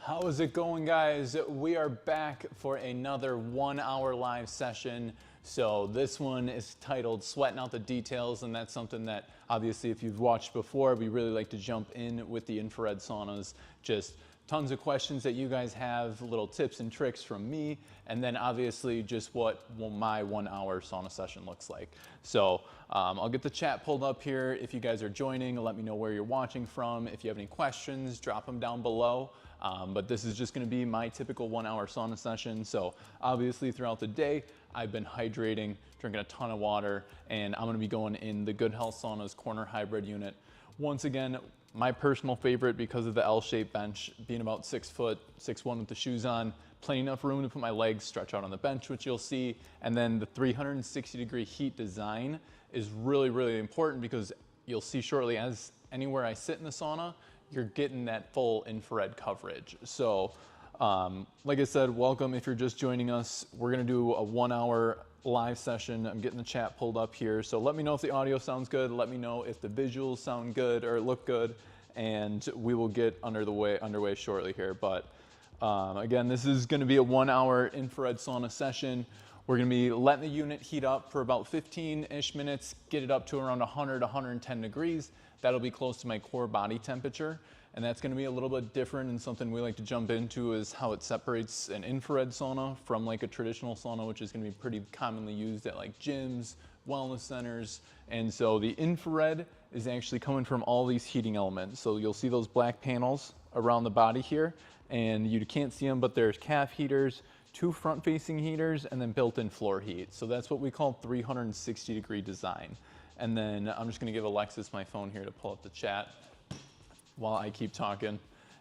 How is it going, guys? We are back for another 1 hour live session. So this one is titled Sweating Out the Details, and that's something that obviously if you've watched before, we really like to jump in with the infrared saunas. Just tons of questions that you guys have, little tips and tricks from me, and then obviously just what my 1 hour sauna session looks like. So I'll get the chat pulled up here. If you guys are joining, let me know where you're watching from. If you have any questions, drop them down below. But this is just going to be my typical 1 hour sauna session. So obviously throughout the day, I've been hydrating, drinking a ton of water, and I'm going to be going in the Good Health Sauna's corner hybrid unit. Once again, my personal favorite because of the L-shaped bench, being about 6 foot, 6'1" with the shoes on, plenty enough room to put my legs stretch out on the bench, which you'll see. And then the 360-degree heat design is really, really important because you'll see shortly as anywhere I sit in the sauna, you're getting that full infrared coverage. So like I said, welcome if you're just joining us. We're gonna do a 1 hour live session. I'm getting the chat pulled up here. So let me know if the audio sounds good. Let me know if the visuals sound good or look good, and we will get underway shortly here. But again, this is gonna be a 1 hour infrared sauna session. We're gonna be letting the unit heat up for about 15-ish minutes, get it up to around 100, 110 degrees. That'll be close to my core body temperature. And that's gonna be a little bit different, and something we like to jump into is how it separates an infrared sauna from like a traditional sauna, which is gonna be pretty commonly used at like gyms, wellness centers. And so the infrared is actually coming from all these heating elements. So you'll see those black panels around the body here, and you can't see them, but there's calf heaters, 2 front-facing heaters, and then built-in floor heat. So that's what we call 360-degree design. And then I'm just gonna give Alexis my phone here to pull up the chat while I keep talking.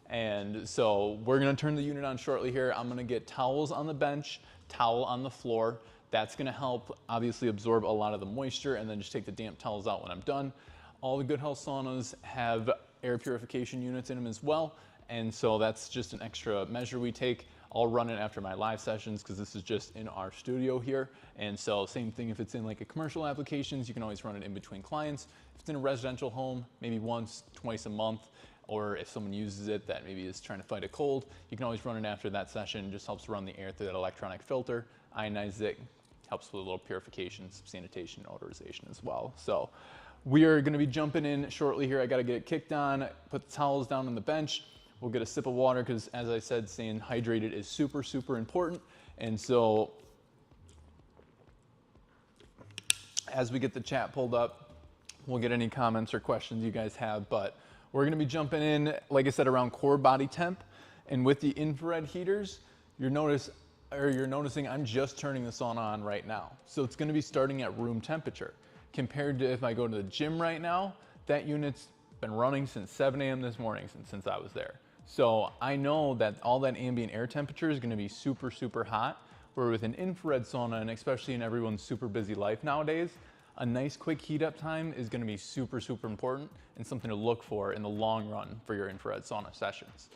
And so we're gonna turn the unit on shortly here. I'm gonna get towels on the bench, towel on the floor. That's gonna help obviously absorb a lot of the moisture, and then just take the damp towels out when I'm done. All the Good Health saunas have air purification units in them as well. And so that's just an extra measure we take. I'll run it after my live sessions because this is just in our studio here. And so same thing if it's in like a commercial applications, you can always run it in between clients. If it's in a residential home, maybe once, twice a month, or if someone uses it that maybe is trying to fight a cold, you can always run it after that session. It just helps run the air through that electronic filter, ionize it, helps with a little purification, sanitation, and odorization as well. So we are gonna be jumping in shortly here. I gotta get it kicked on, put the towels down on the bench. We'll get a sip of water because, as I said, staying hydrated is super, super important. And so as we get the chat pulled up, we'll get any comments or questions you guys have. But we're going to be jumping in, like I said, around core body temp. And with the infrared heaters, you're noticing I'm just turning the sauna on right now. So it's going to be starting at room temperature. Compared to if I go to the gym right now, that unit's been running since 7 a.m. this morning since I was there. So I know that all that ambient air temperature is gonna be super, super hot, where with an infrared sauna, and especially in everyone's super busy life nowadays, a nice quick heat up time is gonna be super, super important and something to look for in the long run for your infrared sauna sessions.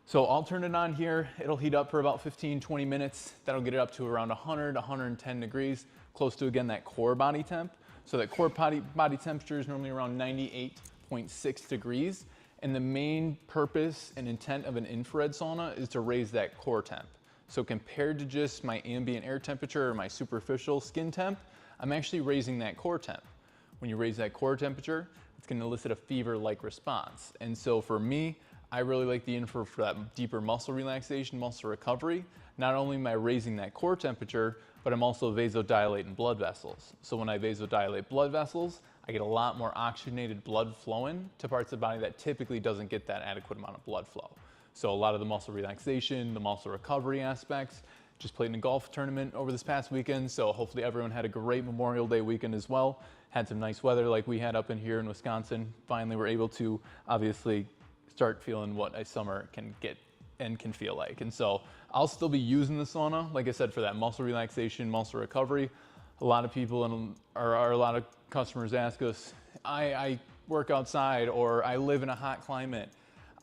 So I'll turn it on here. It'll heat up for about 15, 20 minutes. That'll get it up to around 100, 110 degrees, close to, again, that core body temp. So that core body temperature is normally around 98.6 degrees. And the main purpose and intent of an infrared sauna is to raise that core temp. So compared to just my ambient air temperature or my superficial skin temp, I'm actually raising that core temp. When you raise that core temperature, it's gonna elicit a fever-like response. And so for me, I really like the infrared for that deeper muscle relaxation, muscle recovery. Not only am I raising that core temperature, but I'm also vasodilating blood vessels. So when I vasodilate blood vessels, I get a lot more oxygenated blood flowing to parts of the body that typically doesn't get that adequate amount of blood flow. So a lot of the muscle relaxation, the muscle recovery aspects. Just played in a golf tournament over this past weekend, so hopefully everyone had a great Memorial Day weekend as well. Had some nice weather like we had up in here in Wisconsin. Finally, we're able to obviously start feeling what a summer can get and can feel like. And so I'll still be using the sauna, like I said, for that muscle relaxation, muscle recovery. A lot of people or a lot of customers ask us, I work outside or I live in a hot climate.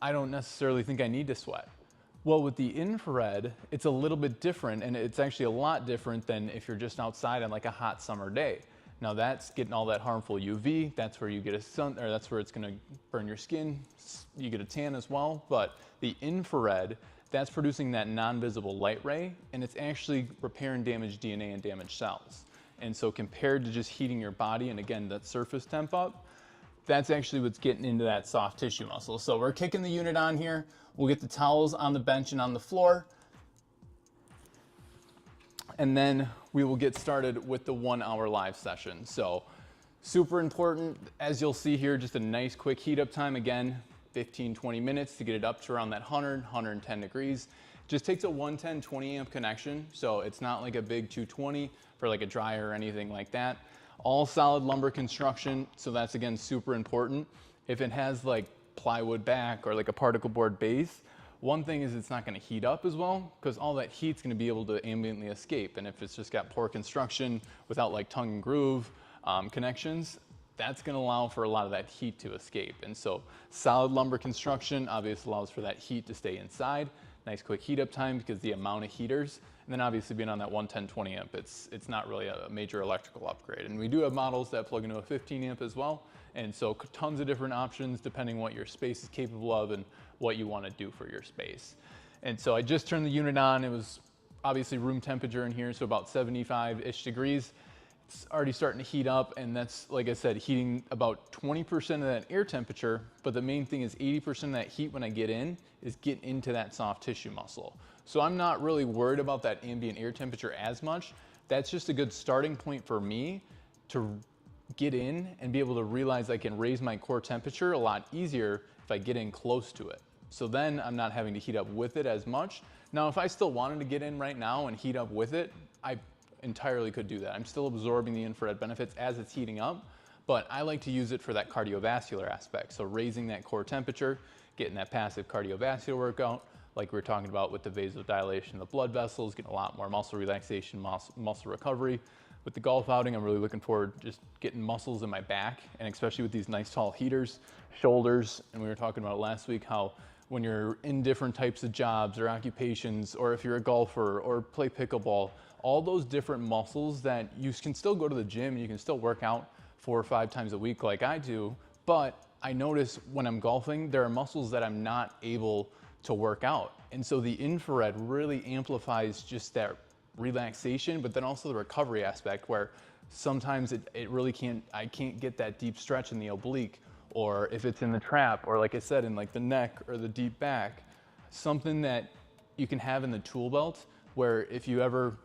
I don't necessarily think I need to sweat. Well, with the infrared, it's a little bit different, and it's actually a lot different than if you're just outside on like a hot summer day. Now that's getting all that harmful UV. That's where you get a sun, or that's where it's gonna burn your skin. You get a tan as well. But the infrared, that's producing that non-visible light ray, and it's actually repairing damaged DNA and damaged cells. And so compared to just heating your body, and again, that surface temp up, that's actually what's getting into that soft tissue muscle. So we're kicking the unit on here. We'll get the towels on the bench and on the floor. And then we will get started with the 1 hour live session. So super important, as you'll see here, just a nice quick heat up time. Again, 15, 20 minutes to get it up to around that 100, 110 degrees. Just takes a 110, 20 amp connection. So it's not like a big 220 for like a dryer or anything like that. All solid lumber construction. So that's again, super important. If it has like plywood back or like a particle board base, one thing is it's not going to heat up as well because all that heat's going to be able to ambiently escape. And if it's just got poor construction without like tongue and groove connections, that's going to allow for a lot of that heat to escape. And so solid lumber construction obviously allows for that heat to stay inside. Nice quick heat up time because the amount of heaters, and then obviously being on that 110, 20 amp, it's not really a major electrical upgrade. And we do have models that plug into a 15 amp as well. And so tons of different options depending what your space is capable of and what you want to do for your space. And so I just turned the unit on. It was obviously room temperature in here, so about 75-ish degrees. It's already starting to heat up, and that's, like I said, heating about 20% of that air temperature, but the main thing is 80% of that heat when I get in is getting into that soft tissue muscle. So I'm not really worried about that ambient air temperature as much. That's just a good starting point for me to get in and be able to realize I can raise my core temperature a lot easier if I get in close to it. So then I'm not having to heat up with it as much. Now, if I still wanted to get in right now and heat up with it, I entirely could do that. I'm still absorbing the infrared benefits as it's heating up, but I like to use it for that cardiovascular aspect. So raising that core temperature, getting that passive cardiovascular workout, like we were talking about with the vasodilation of the blood vessels, getting a lot more muscle relaxation, muscle recovery. With the golf outing, I'm really looking forward to just getting muscles in my back, and especially with these nice tall heaters, shoulders, and we were talking about last week how when you're in different types of jobs or occupations, or if you're a golfer or play pickleball, all those different muscles that you can still go to the gym and you can still work out 4 or 5 times a week like I do, but I notice when I'm golfing, there are muscles that I'm not able to work out. And so the infrared really amplifies just that relaxation, but then also the recovery aspect where sometimes it really I can't get that deep stretch in the oblique, or if it's in the trap, or like I said, in like the neck or the deep back, something that you can have in the tool belt where if you ever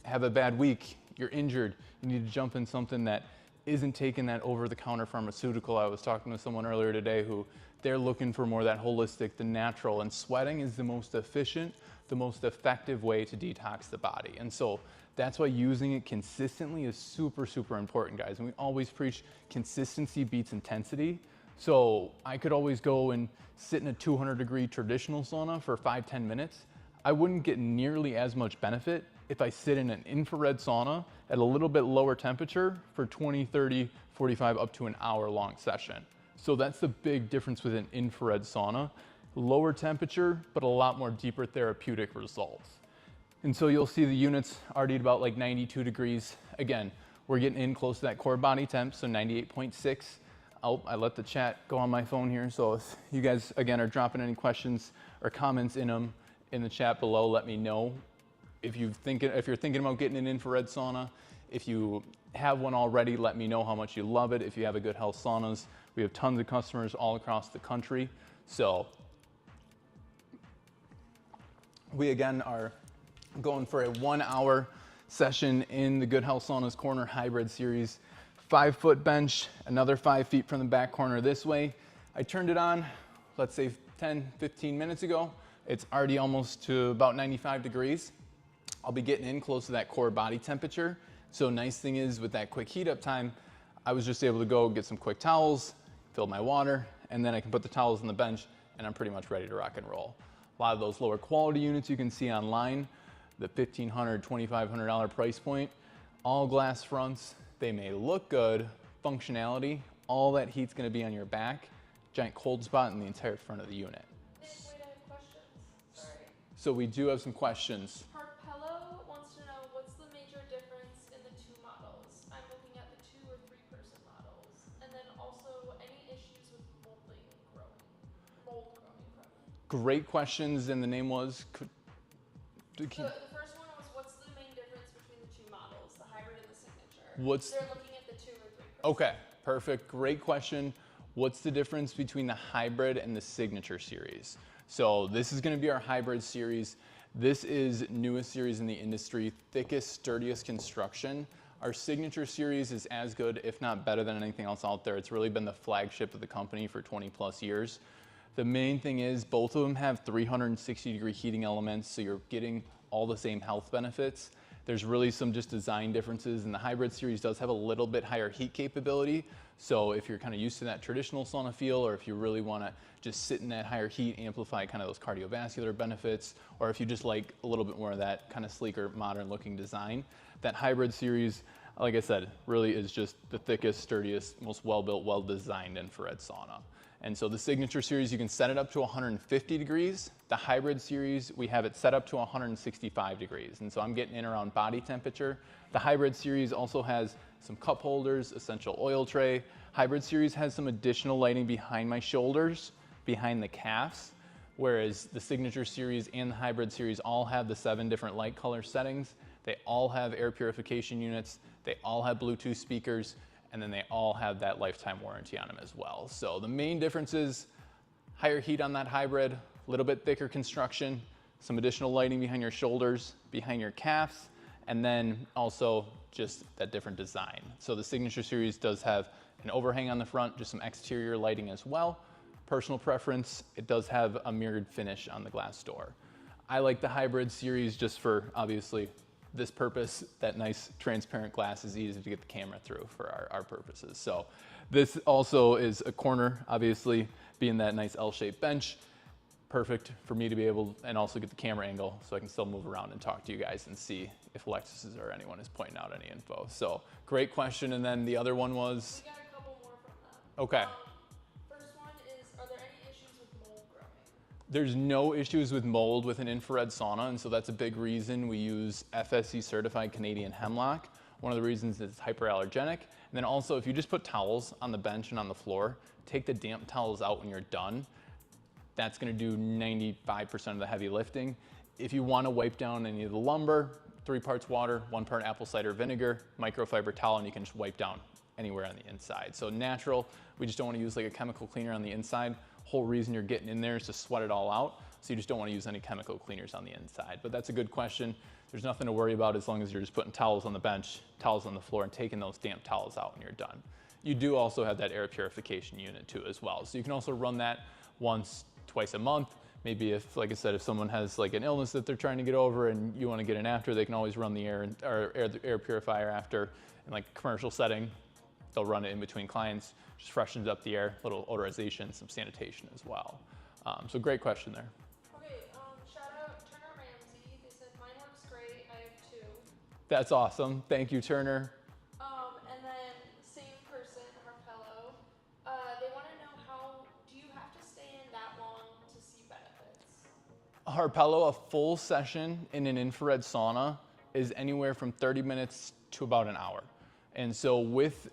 have a bad week, you're injured, you need to jump in something that isn't taking that over-the-counter pharmaceutical. I was talking to someone earlier today who they're looking for more of that holistic, the natural, and sweating is the most efficient, the most effective way to detox the body. And so that's why using it consistently is super, super important, guys. And we always preach consistency beats intensity. So I could always go and sit in a 200-degree traditional sauna for 5-10 minutes. I wouldn't get nearly as much benefit if I sit in an infrared sauna at a little bit lower temperature for 20, 30, 45, up to an hour-long session. So that's the big difference with an infrared sauna. Lower temperature, but a lot more deeper therapeutic results. And so you'll see the units already at about like 92 degrees. Again, we're getting in close to that core body temp, so 98.6. Oh, I let the chat go on my phone here. So if you guys, again, are dropping any questions or comments in the chat below, let me know. If you're thinking about getting an infrared sauna, if you have one already, let me know how much you love it. If you have a Good Health Saunas, we have tons of customers all across the country. So we again are going for a 1-hour session in the Good Health Saunas Corner Hybrid Series. 5-foot bench, another 5 feet from the back corner this way. I turned it on, let's say 10, 15 minutes ago. It's already almost to about 95 degrees. I'll be getting in close to that core body temperature. So nice thing is with that quick heat up time, I was just able to go get some quick towels, fill my water, and then I can put the towels on the bench and I'm pretty much ready to rock and roll. A lot of those lower quality units you can see online, the $1,500, $2,500 price point, all glass fronts. They may look good, functionality, all that heat's gonna be on your back, giant cold spot in the entire front of the unit. Nick, wait, I have questions. Sorry. So we do have some questions. Parpello wants to know what's the major difference in the 2 models. I'm looking at the 2 or 3-person models. And then also any issues with mold growing. Great questions, and the name was. The first one was what's the main difference between the two models, the hybrid and the signature? What's They're looking at the 2 or 3%. Okay, perfect. Great question. What's the difference between the hybrid and the signature series? So this is going to be our hybrid series. This is newest series in the industry, thickest, sturdiest construction. Our signature series is as good, if not better than anything else out there. It's really been the flagship of the company for 20 plus years. The main thing is both of them have 360-degree heating elements, so you're getting all the same health benefits. There's really some just design differences, and the hybrid series does have a little bit higher heat capability. So if you're kind of used to that traditional sauna feel, or if you really want to just sit in that higher heat, amplify kind of those cardiovascular benefits, or if you just like a little bit more of that kind of sleeker, modern looking design, that hybrid series, like I said, really is just the thickest, sturdiest, most well-built, well-designed infrared sauna. And so the signature series, you can set it up to 150 degrees. The hybrid series, we have it set up to 165 degrees. And so I'm getting in around body temperature. The hybrid series also has some cup holders, essential oil tray. Hybrid series has some additional lighting behind my shoulders, behind the calves, whereas the signature series and the hybrid series all have the 7 different light color settings. They all have air purification units. They all have Bluetooth speakers. And then they all have that lifetime warranty on them as well. So the main difference is higher heat on that hybrid, a little bit thicker construction, some additional lighting behind your shoulders, behind your calves, and then also just that different design. So the signature series does have an overhang on the front, just some exterior lighting as well. Personal preference, it does have a mirrored finish on the glass door. I like the hybrid series just for obviously this purpose. That nice transparent glass is easy to get the camera through for our purposes. So this also is a corner, obviously being that nice L-shaped bench, perfect for me to be able and also get the camera angle so I can still move around and talk to you guys and see if Alexis or anyone is pointing out any info. So great question. And then the other one was? We got a couple more from them. Okay. First one is, are there any issues with mold growing? There's no issues with mold with an infrared sauna, and so that's a big reason we use FSC certified Canadian hemlock. One of the reasons is it's hyperallergenic. And then also, if you just put towels on the bench and on the floor, take the damp towels out when you're done. That's gonna do 95% of the heavy lifting. If you wanna wipe down any of the lumber, 3 parts water, 1 part apple cider vinegar, microfiber towel, and you can just wipe down anywhere on the inside. So natural, we just don't wanna use like a chemical cleaner on the inside. Whole reason you're getting in there is to sweat it all out. So you just don't want to use any chemical cleaners on the inside. But that's a good question. There's nothing to worry about as long as you're just putting towels on the bench, towels on the floor, and taking those damp towels out when you're done. You do also have that air purification unit too as well. So you can also run that once, twice a month. Maybe if, like I said, if someone has like an illness that they're trying to get over and you want to get in after, they can always run the air purifier after in like a commercial setting. They'll run it in between clients, just freshens up the air, little odorization, some sanitation as well. So great question there. Okay, shout out Turner Ramsey. They said mine works great. I have 2. That's awesome. Thank you, Turner. And then same person, Harpello. They want to know do you have to stay in that long to see benefits? Harpello, a full session in an infrared sauna is anywhere from 30 minutes to about an hour. And so with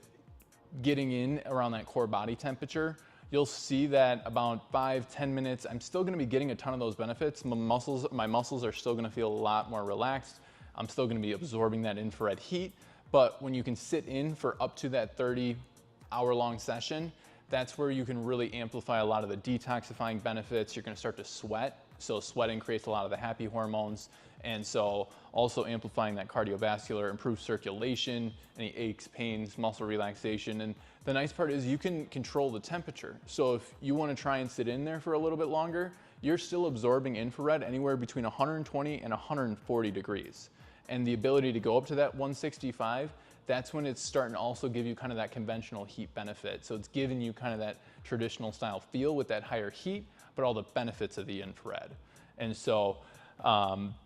getting in around that core body temperature, you'll see that about 5-10 minutes, I'm still gonna be getting a ton of those benefits. My muscles are still gonna feel a lot more relaxed. I'm still gonna be absorbing that infrared heat. But when you can sit in for up to that 30-hour-long session, that's where you can really amplify a lot of the detoxifying benefits. You're gonna start to sweat. So sweating creates a lot of the happy hormones. And so also amplifying that cardiovascular, improved circulation, any aches, pains, muscle relaxation. And the nice part is you can control the temperature. So if you want to try and sit in there for a little bit longer, you're still absorbing infrared anywhere between 120 and 140 degrees. And the ability to go up to that 165, that's when it's starting to also give you kind of that conventional heat benefit. So it's giving you kind of that traditional style feel with that higher heat, but all the benefits of the infrared. And so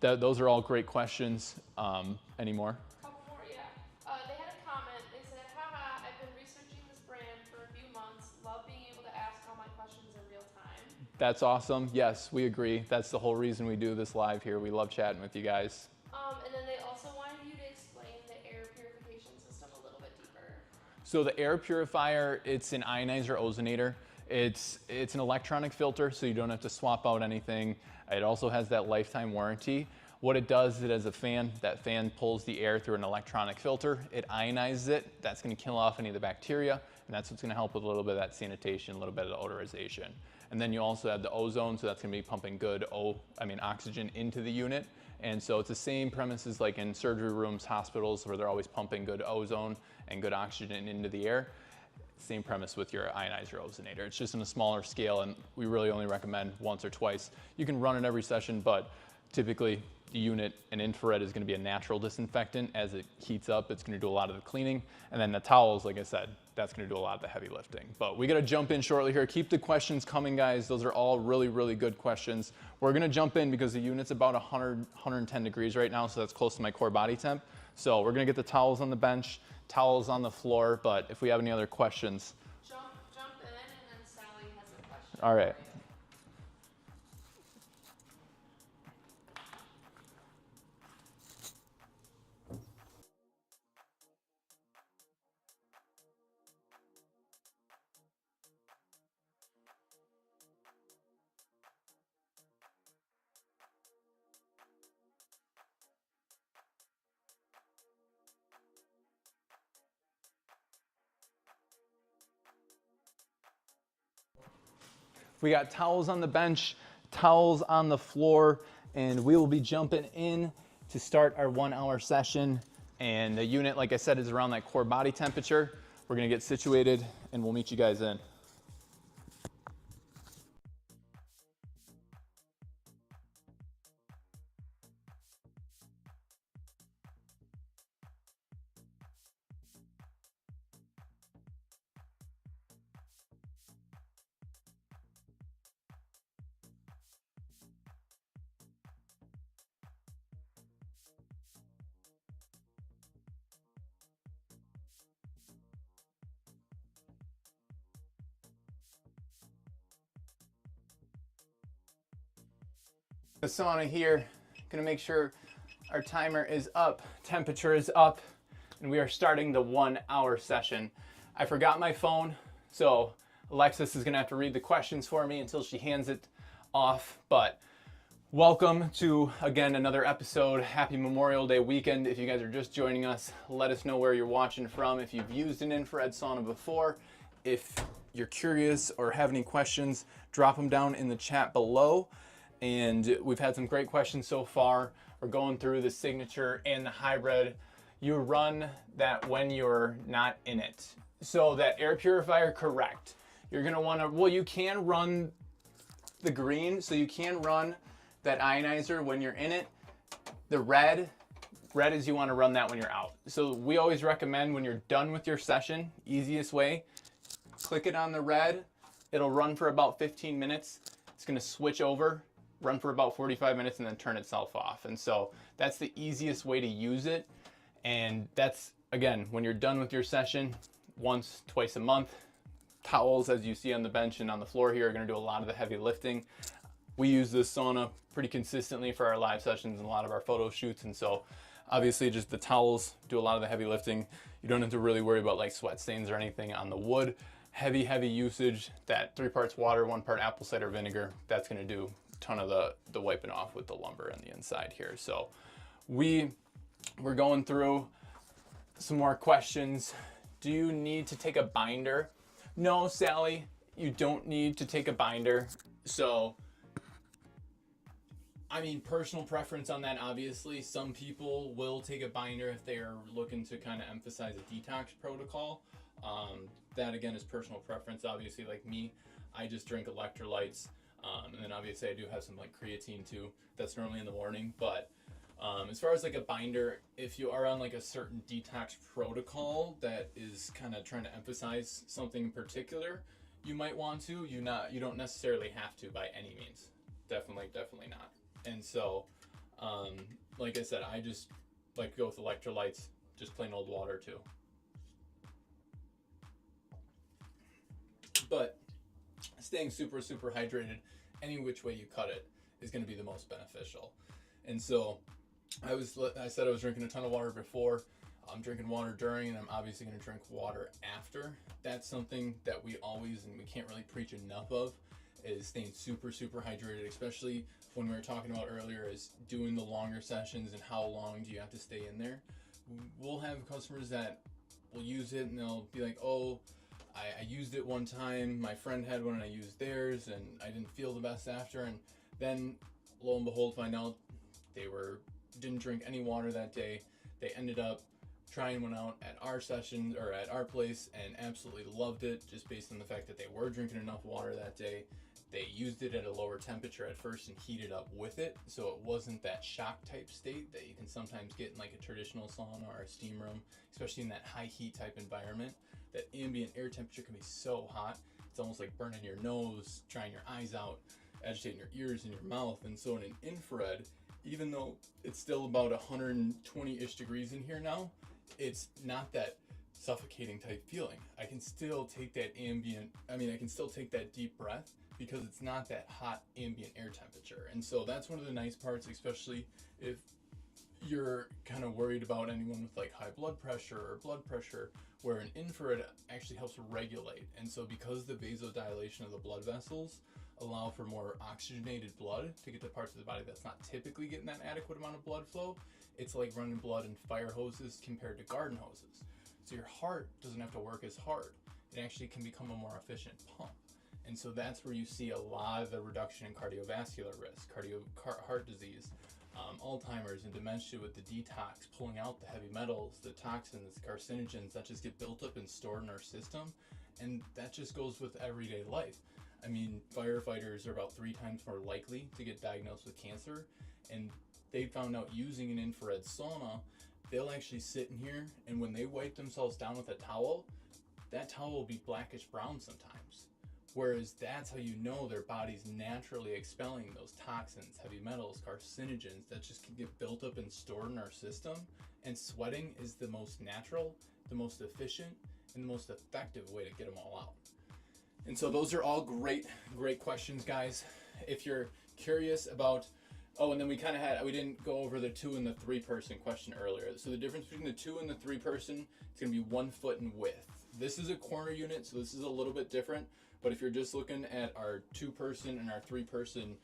those are all great questions. Any more? Couple more, yeah. They had a comment. They said, haha, I've been researching this brand for a few months. Love being able to ask all my questions in real time. That's awesome. Yes, we agree. That's the whole reason we do this live here. We love chatting with you guys. And then they also wanted you to explain the air purification system a little bit deeper. So the air purifier, it's an ionizer ozonator. It's an electronic filter, so you don't have to swap out anything. It also has that lifetime warranty. What it does is it has a fan. That fan pulls the air through an electronic filter. It ionizes it. That's going to kill off any of the bacteria, and that's what's going to help with a little bit of that sanitation, a little bit of the odorization. And then you also have the ozone, so that's going to be pumping good oxygen into the unit. And so it's the same premises like in surgery rooms, hospitals, where they're always pumping good ozone and good oxygen into the air. Same premise with your ionizer ozonator. It's just in a smaller scale, and we really only recommend once or twice. You can run it every session, but typically the unit, an infrared, is going to be a natural disinfectant. As it heats up, it's going to do a lot of the cleaning. And then the towels, like I said, that's going to do a lot of the heavy lifting. But we got to jump in shortly here. Keep the questions coming, guys. Those are all really, really good questions. We're going to jump in because the unit's about 100, 110 degrees right now, so that's close to my core body temp. So we're going to get the towels on the bench, towels on the floor, but if we have any other questions. Jump in, and then Sally has a question. All right. We got towels on the bench, towels on the floor, and we will be jumping in to start our 1 hour session. And the unit, like I said, is around that core body temperature. We're gonna get situated and we'll meet you guys in. The sauna here, gonna make sure our timer is up, temperature is up, and we are starting the 1 hour session. I forgot my phone, so Alexis is gonna have to read the questions for me until she hands it off, but welcome to, again, another episode. Happy Memorial Day weekend. If you guys are just joining us, let us know where you're watching from. If you've used an infrared sauna before, if you're curious or have any questions, drop them down in the chat below. And we've had some great questions so far. We're going through the signature and the hybrid. You run that when you're not in it. So that air purifier, correct. You're gonna wanna, well, you can run the green, so you can run that ionizer when you're in it. The red is you wanna run that when you're out. So we always recommend when you're done with your session, easiest way, click it on the red. It'll run for about 15 minutes. It's gonna switch over, run for about 45 minutes, and then turn itself off. And so that's the easiest way to use it. And that's, again, when you're done with your session, once, twice a month. Towels, as you see on the bench and on the floor here, are gonna do a lot of the heavy lifting. We use this sauna pretty consistently for our live sessions and a lot of our photo shoots. And so obviously just the towels do a lot of the heavy lifting. You don't have to really worry about like sweat stains or anything on the wood. Heavy Usage, that 3 parts water, 1 part apple cider vinegar, that's gonna do ton of the wiping off with the lumber on the inside here. So we're going through some more questions. Do you need to take a binder? No, Sally, you don't need to take a binder. So, I mean, personal preference on that, obviously. Some people will take a binder if they are looking to kind of emphasize a detox protocol. That again is personal preference. Obviously, like me, I just drink electrolytes. And then obviously I do have some like creatine too. That's normally in the morning. But as far as like a binder, if you are on like a certain detox protocol that is kind of trying to emphasize something in particular, you might want to. You don't necessarily have to by any means. Definitely not. And so, like I said, I just like to go with electrolytes, just plain old water too. But staying super hydrated, any which way you cut it, is going to be the most beneficial. And so I said I was drinking a ton of water before. I'm drinking water during, and I'm obviously going to drink water after. That's something that we always, and we can't really preach enough of, is staying super, super hydrated, especially when we were talking about earlier, is doing the longer sessions and how long do you have to stay in there. We'll have customers that will use it and they'll be like, oh, I used it one time, my friend had one and I used theirs and I didn't feel the best after, and then lo and behold find out they didn't drink any water that day. They ended up trying one out at our session or at our place and absolutely loved it, just based on the fact that they were drinking enough water that day. They used it at a lower temperature at first and heated up with it, so it wasn't that shock type state that you can sometimes get in like a traditional sauna or a steam room, especially in that high heat type environment. That ambient air temperature can be so hot, it's almost like burning your nose, drying your eyes out, agitating your ears and your mouth. And so in an infrared, even though it's still about 120-ish degrees in here now, it's not that suffocating type feeling. I can still take that I can still take that deep breath because it's not that hot ambient air temperature. And so that's one of the nice parts, especially if you're kind of worried about anyone with like high blood pressure, where an infrared actually helps regulate. And so because the vasodilation of the blood vessels allow for more oxygenated blood to get to parts of the body that's not typically getting that adequate amount of blood flow, it's like running blood in fire hoses compared to garden hoses. So your heart doesn't have to work as hard. It actually can become a more efficient pump. And so that's where you see a lot of the reduction in cardiovascular risk, heart disease, Alzheimer's and dementia, with the detox, pulling out the heavy metals, the toxins, carcinogens that just get built up and stored in our system. And that just goes with everyday life. I mean, firefighters are about 3 times more likely to get diagnosed with cancer. And they found out using an infrared sauna, they'll actually sit in here, and when they wipe themselves down with a towel, that towel will be blackish brown sometimes. Whereas that's how you know their body's naturally expelling those toxins, heavy metals, carcinogens that just can get built up and stored in our system. And sweating is the most natural, the most efficient, and the most effective way to get them all out. And so those are all great questions, guys. If you're curious about, and then we didn't go over the 2 and the 3 person question earlier. So the difference between the 2 and the 3 person, it's gonna be 1 foot in width. This is a corner unit, so this is a little bit different. But if you're just looking at our 2 person and our 3 person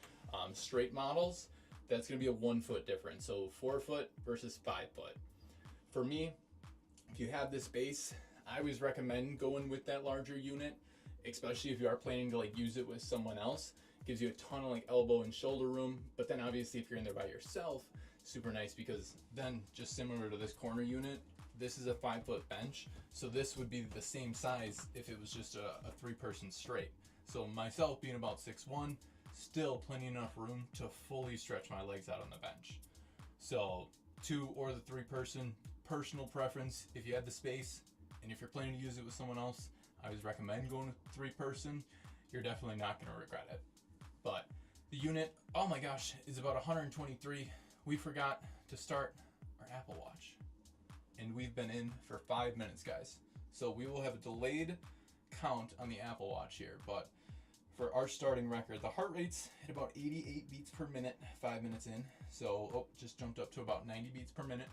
straight models, that's gonna be a 1 foot difference. So 4 foot versus 5 foot. For me, if you have this base, I always recommend going with that larger unit, especially if you are planning to like use it with someone else. It gives you a ton of like elbow and shoulder room. But then obviously if you're in there by yourself, super nice, because then just similar to this corner unit, this is a 5 foot bench. So this would be the same size if it was just a 3 person straight. So myself being about 6'1", still plenty enough room to fully stretch my legs out on the bench. So 2 or the 3 person, personal preference. If you have the space and if you're planning to use it with someone else, I always recommend going with 3 person. You're definitely not gonna regret it. But the unit, oh my gosh, is about 123. We forgot to start our Apple Watch. And we've been in for 5 minutes, guys. So we will have a delayed count on the Apple Watch here, but for our starting record, the heart rate's at about 88 beats per minute, 5 minutes in. So, just jumped up to about 90 beats per minute.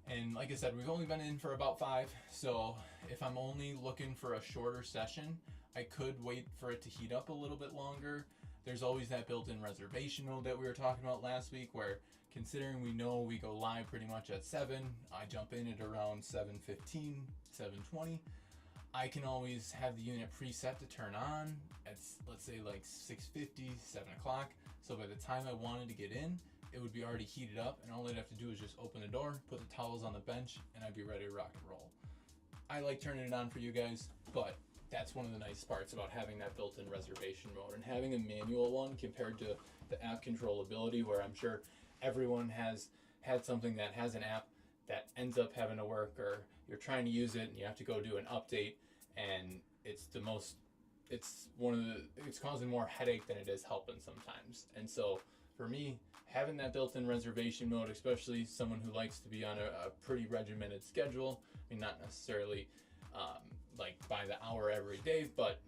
And like I said, we've only been in for about 5. So if I'm only looking for a shorter session, I could wait for it to heat up a little bit longer. There's always that built-in reservation mode that we were talking about last week, where considering we know we go live pretty much at 7, I jump in at around 7:15, 7:20. I can always have the unit preset to turn on at, let's say, like 6:50, 7 o'clock. So by the time I wanted to get in, it would be already heated up, and all I'd have to do is just open the door, put the towels on the bench, and I'd be ready to rock and roll. I like turning it on for you guys, but that's one of the nice parts about having that built-in reservation mode and having a manual one compared to the app controllability, where I'm sure everyone has had something that has an app that ends up having to work, or you're trying to use it and you have to go do an update, and it's causing more headache than it is helping sometimes. And so for me, having that built-in reservation mode, especially someone who likes to be on a pretty regimented schedule, I mean, not necessarily like by the hour every day, but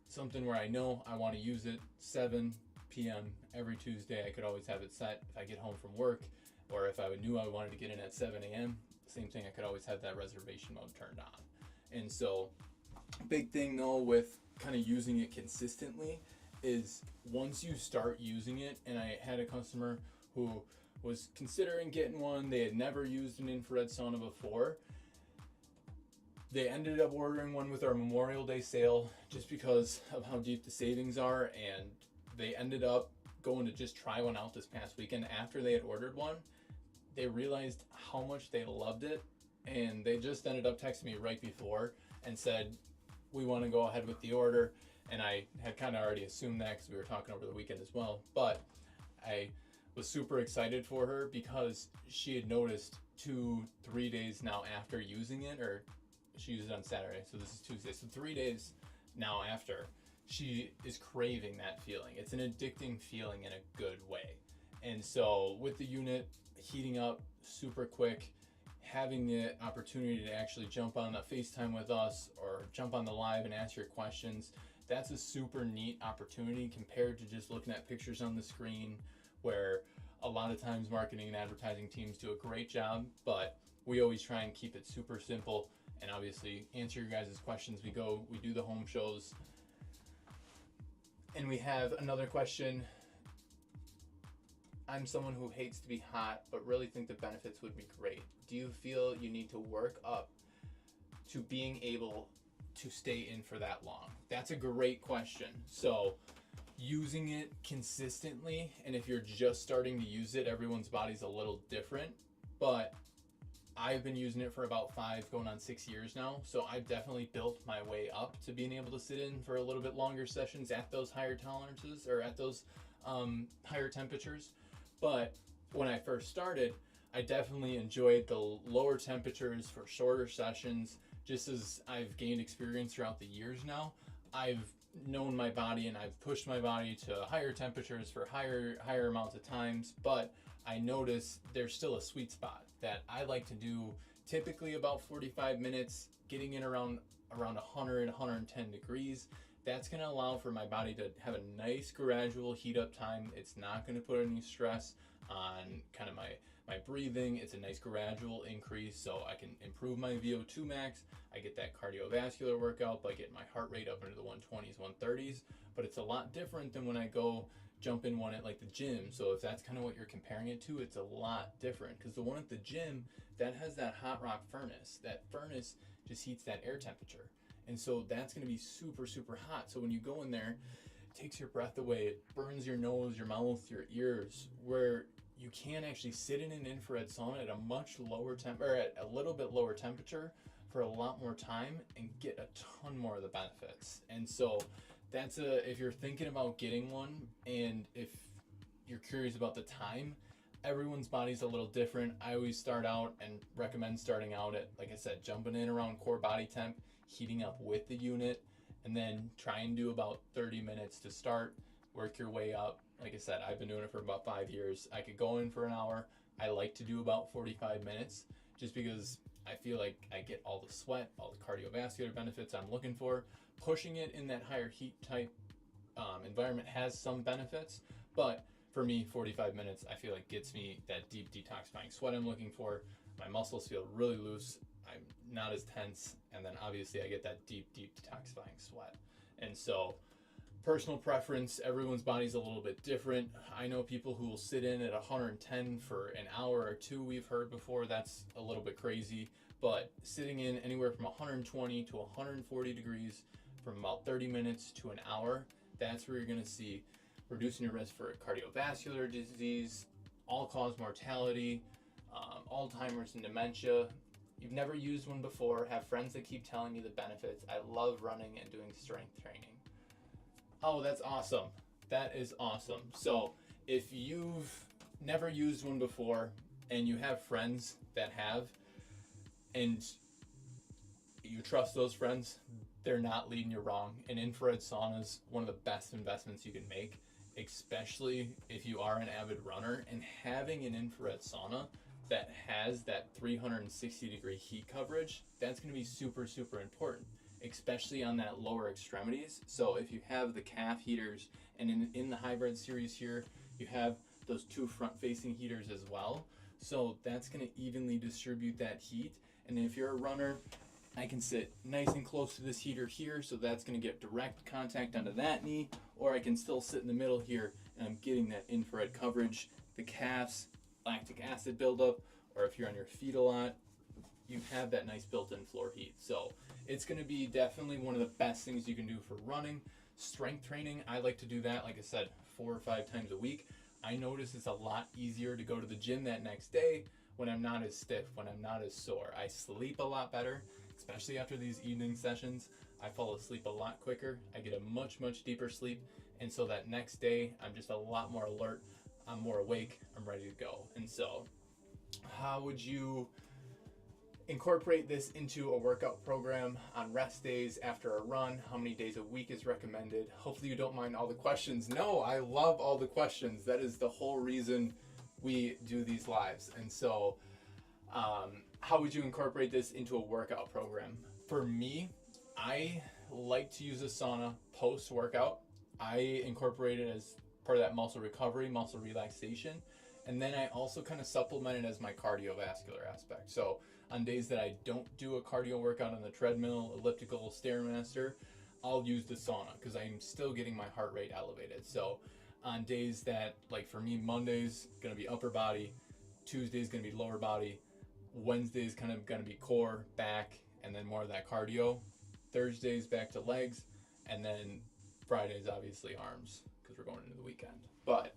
something where I know I want to use it 7 p.m. every Tuesday. I could always have it set if I get home from work, or if I knew I wanted to get in at 7 a.m., same thing, I could always have that reservation mode turned on. And so, big thing though with kind of using it consistently is once you start using it, and I had a customer who was considering getting one, they had never used an infrared sauna before. They ended up ordering one with our Memorial Day sale just because of how deep the savings are, and they ended up going to just try one out this past weekend. After they had ordered one, they realized how much they loved it, and they just ended up texting me right before and said, we want to go ahead with the order. And I had kind of already assumed that because we were talking over the weekend as well, but I was super excited for her because she had noticed 2-3 days now after using it, or she used it on Saturday, so this is Tuesday, so 3 days now after, she is craving that feeling. It's an addicting feeling in a good way. And so with the unit heating up super quick, having the opportunity to actually jump on a FaceTime with us or jump on the live and ask your questions, that's a super neat opportunity compared to just looking at pictures on the screen, where a lot of times marketing and advertising teams do a great job, but we always try and keep it super simple and obviously answer your guys' questions. We do the home shows. And we have another question. I'm someone who hates to be hot, but really think the benefits would be great. Do you feel you need to work up to being able to stay in for that long? That's a great question. So using it consistently, and if you're just starting to use it, everyone's body's a little different, but I've been using it for about 5 going on 6 years now, so I've definitely built my way up to being able to sit in for a little bit longer sessions at those higher tolerances or at those higher temperatures. But when I first started, I definitely enjoyed the lower temperatures for shorter sessions. Just as I've gained experience throughout the years now, I've known my body and I've pushed my body to higher temperatures for higher amounts of times, but I notice there's still a sweet spot that I like to do, typically about 45 minutes, getting in around 100, 110 degrees. That's going to allow for my body to have a nice gradual heat up time. It's not going to put any stress on kind of my breathing. It's a nice gradual increase, so I can improve my VO2 max. I get that cardiovascular workout by getting my heart rate up into the 120s, 130s, but it's a lot different than when I go jump in one at like the gym. So if that's kind of what you're comparing it to, it's a lot different, because the one at the gym, that has that hot rock furnace. That furnace just heats that air temperature. And so that's going to be super, super hot. So when you go in there, it takes your breath away. It burns your nose, your mouth, your ears, where you can actually sit in an infrared sauna at a much lower or at a little bit lower temperature for a lot more time and get a ton more of the benefits. And so that's if you're thinking about getting one, and if you're curious about the time, everyone's body's a little different. I always start out and recommend starting out at, like I said, jumping in around core body temp, heating up with the unit, and then try and do about 30 minutes to start, work your way up. Like I said, I've been doing it for about 5 years. I could go in for an hour. I like to do about 45 minutes just because I feel like I get all the sweat, all the cardiovascular benefits I'm looking for. Pushing it in that higher heat type environment has some benefits, but for me, 45 minutes, I feel like gets me that deep detoxifying sweat I'm looking for. My muscles feel really loose. I'm not as tense. And then obviously I get that deep detoxifying sweat. And so personal preference, everyone's body's a little bit different. I know people who will sit in at 110 for an hour or two, we've heard before. That's a little bit crazy. But sitting in anywhere from 120 to 140 degrees from about 30 minutes to an hour, that's where you're going to see reducing your risk for cardiovascular disease, all-cause mortality, Alzheimer's and dementia. You've never used one before, have friends that keep telling you the benefits. I love running and doing strength training. Oh, that's awesome. That is awesome. So if you've never used one before and you have friends that have, and you trust those friends, they're not leading you wrong. An infrared sauna is one of the best investments you can make, especially if you are an avid runner. And having an infrared sauna that has that 360 degree heat coverage, that's going to be super, super important, especially on that lower extremities. So if you have the calf heaters, and in the hybrid series here, you have those 2 front facing heaters as well. So that's going to evenly distribute that heat. And if you're a runner, I can sit nice and close to this heater here, so that's going to get direct contact onto that knee, or I can still sit in the middle here and I'm getting that infrared coverage, the calves, lactic acid buildup, or if you're on your feet a lot, you have that nice built-in floor heat. So it's going to be definitely one of the best things you can do for running. Strength training, I like to do that, like I said, 4 or 5 times a week. I notice it's a lot easier to go to the gym that next day when I'm not as stiff, when I'm not as sore. I sleep a lot better, especially after these evening sessions. I fall asleep a lot quicker. I get a much, much deeper sleep. And so that next day, I'm just a lot more alert. I'm more awake. I'm ready to go. And so how would you incorporate this into a workout program on rest days after a run? How many days a week is recommended? Hopefully you don't mind all the questions. No, I love all the questions. That is the whole reason we do these lives. And so how would you incorporate this into a workout program? For me, I like to use a sauna post-workout. I incorporate it as part of that muscle recovery, muscle relaxation. And then I also kind of supplement it as my cardiovascular aspect. So on days that I don't do a cardio workout on the treadmill, elliptical, Stairmaster, I'll use the sauna because I'm still getting my heart rate elevated. So on days that, like for me, Monday's gonna be upper body, Tuesday's gonna be lower body, Wednesday's kind of gonna be core, back, and then more of that cardio. Thursday's back to legs, and then Friday's obviously arms because we're going into the weekend. But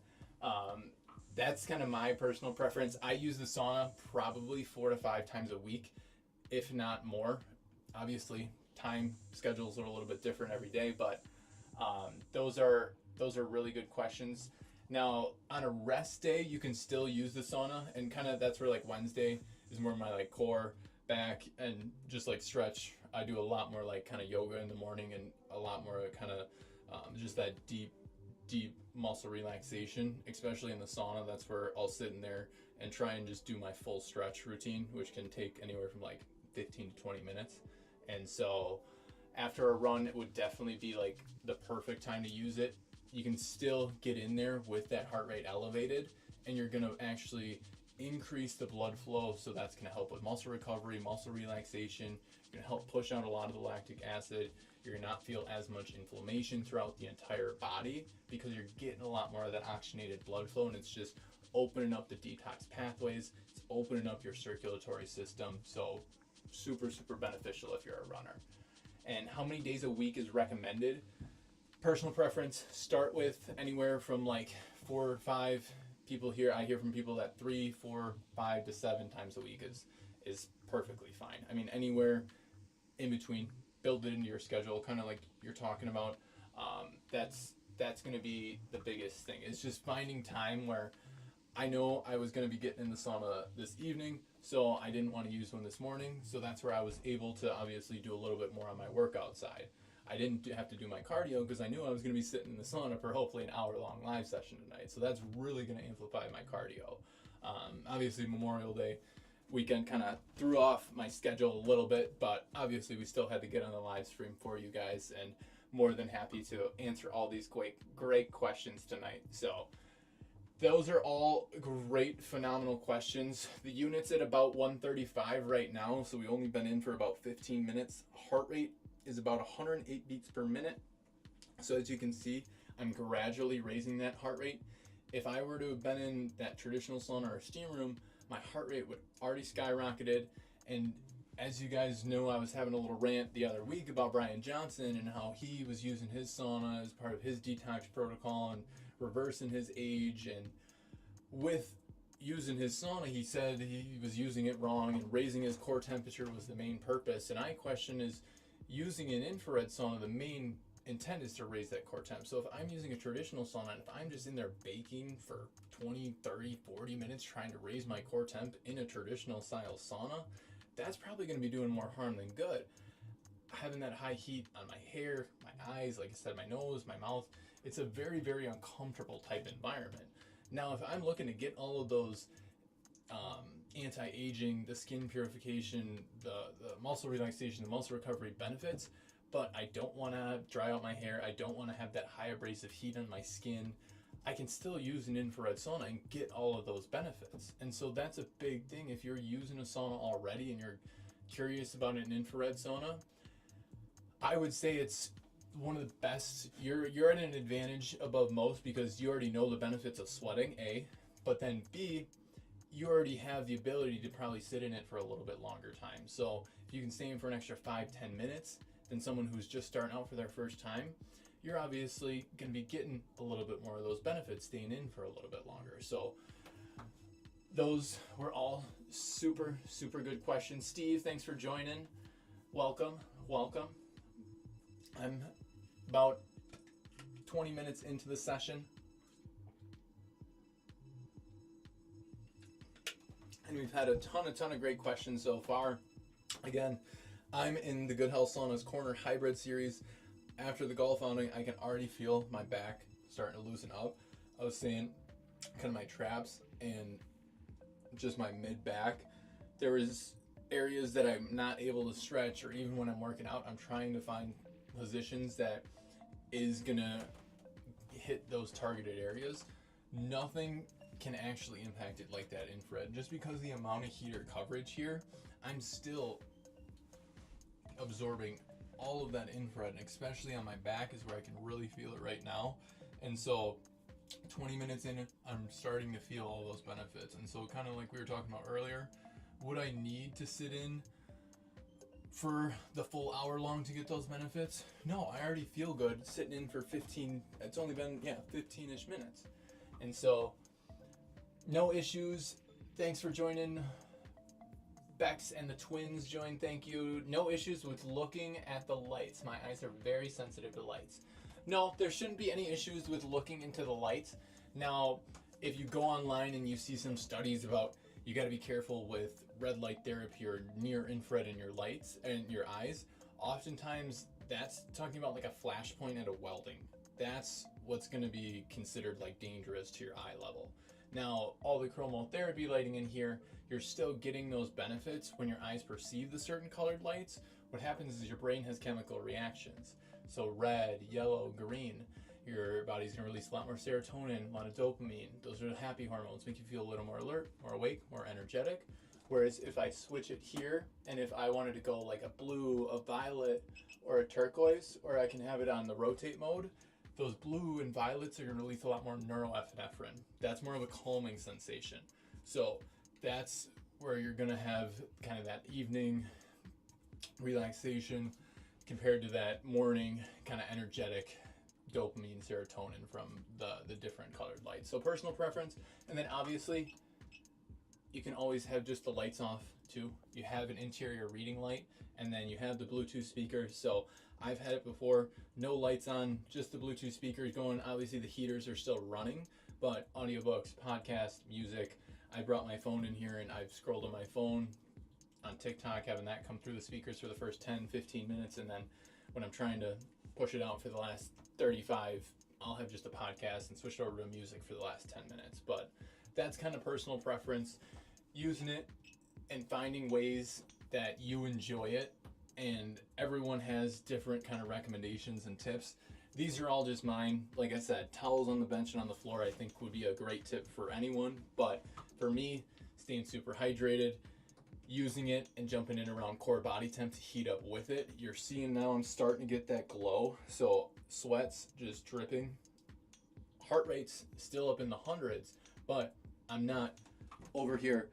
that's kind of my personal preference. I use the sauna probably 4 to 5 times a week, if not more. Obviously, time schedules are a little bit different every day, but those are really good questions. Now, on a rest day, you can still use the sauna, and kind of that's where like Wednesday is more my like core, back, and just like stretch. I do a lot more like kind of yoga in the morning and a lot more kind of just that deep muscle relaxation, especially in the sauna. That's where I'll sit in there and try and just do my full stretch routine, which can take anywhere from like 15 to 20 minutes. And so after a run, it would definitely be like the perfect time to use it. You can still get in there with that heart rate elevated, and you're gonna actually increase the blood flow, so that's gonna help with muscle recovery, muscle relaxation. You're gonna help push out a lot of the lactic acid. You're gonna not feel as much inflammation throughout the entire body because you're getting a lot more of that oxygenated blood flow, and it's just opening up the detox pathways. It's opening up your circulatory system. So super, super beneficial if you're a runner. And how many days a week is recommended? Personal preference, start with anywhere from like 4 or 5 people here. I hear from people that 3, 4, 5 to 7 times a week is perfectly fine. I mean, anywhere in between, build it into your schedule, kind of like you're talking about. That's going to be the biggest thing. It's just finding time where I know I was going to be getting in the sauna this evening, so I didn't want to use one this morning. So that's where I was able to obviously do a little bit more on my workout side. I didn't have to do my cardio because I knew I was going to be sitting in the sauna for hopefully an hour-long live session tonight. So that's really going to amplify my cardio. Obviously, Memorial Day weekend kind of threw off my schedule a little bit, but obviously we still had to get on the live stream for you guys, and more than happy to answer all these great questions tonight. So those are all great, phenomenal questions. The unit's at about 135 right now, so we've only been in for about 15 minutes. Heart rate is about 108 beats per minute. So as you can see, I'm gradually raising that heart rate. If I were to have been in that traditional sauna or steam room, my heart rate would already skyrocketed. And as you guys know, I was having a little rant the other week about Brian Johnson and how he was using his sauna as part of his detox protocol and reversing his age. And with using his sauna, he said he was using it wrong and raising his core temperature was the main purpose. And I question, is using an infrared sauna, the main intent is to raise that core temp. So if I'm using a traditional sauna and if I'm just in there baking for 20, 30, 40 minutes trying to raise my core temp in a traditional style sauna, that's probably going to be doing more harm than good. Having that high heat on my hair, my eyes, like I said, my nose, my mouth, it's a very, very uncomfortable type environment. Now, if I'm looking to get all of those anti-aging, the skin purification, the muscle relaxation, the muscle recovery benefits, but I don't want to dry out my hair, I don't want to have that high abrasive heat on my skin, I can still use an infrared sauna and get all of those benefits. And so that's a big thing. If you're using a sauna already and you're curious about an infrared sauna, I would say it's one of the best. You're at an advantage above most because you already know the benefits of sweating, A, but then B, you already have the ability to probably sit in it for a little bit longer time. So if you can stay in for an extra 5-10 minutes than someone who's just starting out for their first time, you're obviously going to be getting a little bit more of those benefits staying in for a little bit longer. So those were all super, super good questions. Steve, thanks for joining. Welcome. I'm about 20 minutes into the session. And we've had a ton of great questions so far. Again, I'm in the Good Health Sauna's Corner Hybrid Series. After the golf outing, I can already feel my back starting to loosen up. I was saying kind of my traps and just my mid-back. There was areas that I'm not able to stretch, or even when I'm working out, I'm trying to find positions that is gonna hit those targeted areas. Nothing can actually impact it like that infrared. Just because the amount of heater coverage here, I'm still absorbing all of that infrared, and especially on my back is where I can really feel it right now. And so 20 minutes in, I'm starting to feel all those benefits. And so kind of like we were talking about earlier, would I need to sit in for the full hour long to get those benefits? No, I already feel good sitting in for 15, it's only been 15-ish minutes. And so no issues. Thanks for joining. Bex and the twins joined, thank you. No issues with looking at the lights. My eyes are very sensitive to lights. No, there shouldn't be any issues with looking into the lights. Now, if you go online and you see some studies about you got to be careful with red light therapy or near infrared in your lights and your eyes, oftentimes that's talking about like a flashpoint at a welding. That's what's going to be considered like dangerous to your eye level. Now, all the chromotherapy lighting in here, you're still getting those benefits when your eyes perceive the certain colored lights. What happens is your brain has chemical reactions. So red, yellow, green, your body's gonna release a lot more serotonin, a lot of dopamine. Those are the happy hormones, make you feel a little more alert, more awake, more energetic. Whereas if I switch it here, and if I wanted to go like a blue, a violet, or a turquoise, or I can have it on the rotate mode, those blue and violets are going to release a lot more neuroepinephrine. That's more of a calming sensation. So that's where you're going to have kind of that evening relaxation compared to that morning kind of energetic dopamine, serotonin from the different colored lights. So personal preference. And then obviously you can always have just the lights off too. You have an interior reading light, and then you have the Bluetooth speakers. So I've had it before, no lights on, just the Bluetooth speakers going. Obviously the heaters are still running, but audiobooks, podcasts, music. I brought my phone in here and I've scrolled on my phone on TikTok, having that come through the speakers for the first 10-15 minutes, and then when I'm trying to push it out for the last 35, I'll have just a podcast and switch over to music for the last 10 minutes. But that's kind of personal preference, using it and finding ways that you enjoy it. And everyone has different kind of recommendations and tips. These are all just mine. Like I said, towels on the bench and on the floor I think would be a great tip for anyone. But for me, staying super hydrated, using it and jumping in around core body temp to heat up with it. You're seeing now I'm starting to get that glow. So sweat's just dripping. Heart rate's still up in the hundreds, but I'm not over here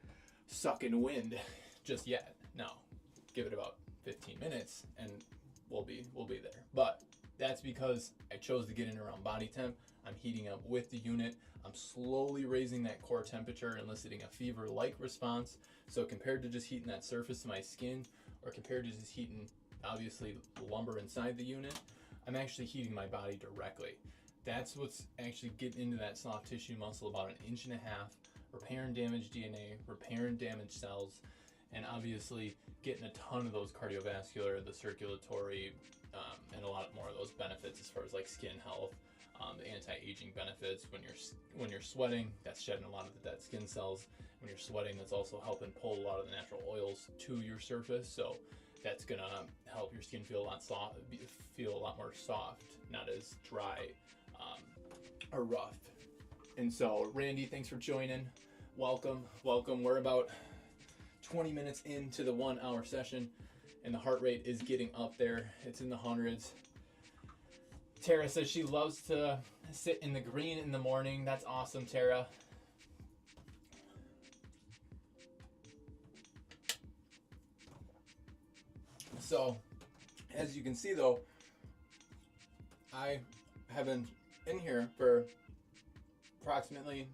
sucking wind just yet. No, give it about 15 minutes and we'll be there. But that's because I chose to get in around body temp. I'm heating up with the unit. I'm slowly raising that core temperature, eliciting a fever-like response. So compared to just heating that surface of my skin, or compared to just heating, obviously, lumber inside the unit, I'm actually heating my body directly. That's what's actually getting into that soft tissue muscle about 1.5 inches, repairing damaged DNA, repairing damaged cells, and obviously getting a ton of those cardiovascular, the circulatory, and a lot more of those benefits as far as like skin health, the anti-aging benefits. When you're sweating, that's shedding a lot of the dead skin cells. When you're sweating, that's also helping pull a lot of the natural oils to your surface. So that's gonna help your skin feel a lot more soft, not as dry or rough. And so, Randy, thanks for joining. Welcome. We're about 20 minutes into the 1 hour session, and the heart rate is getting up there. It's in the hundreds. Tara says she loves to sit in the green in the morning. That's awesome, Tara. So, as you can see though, I have been in here for approximately,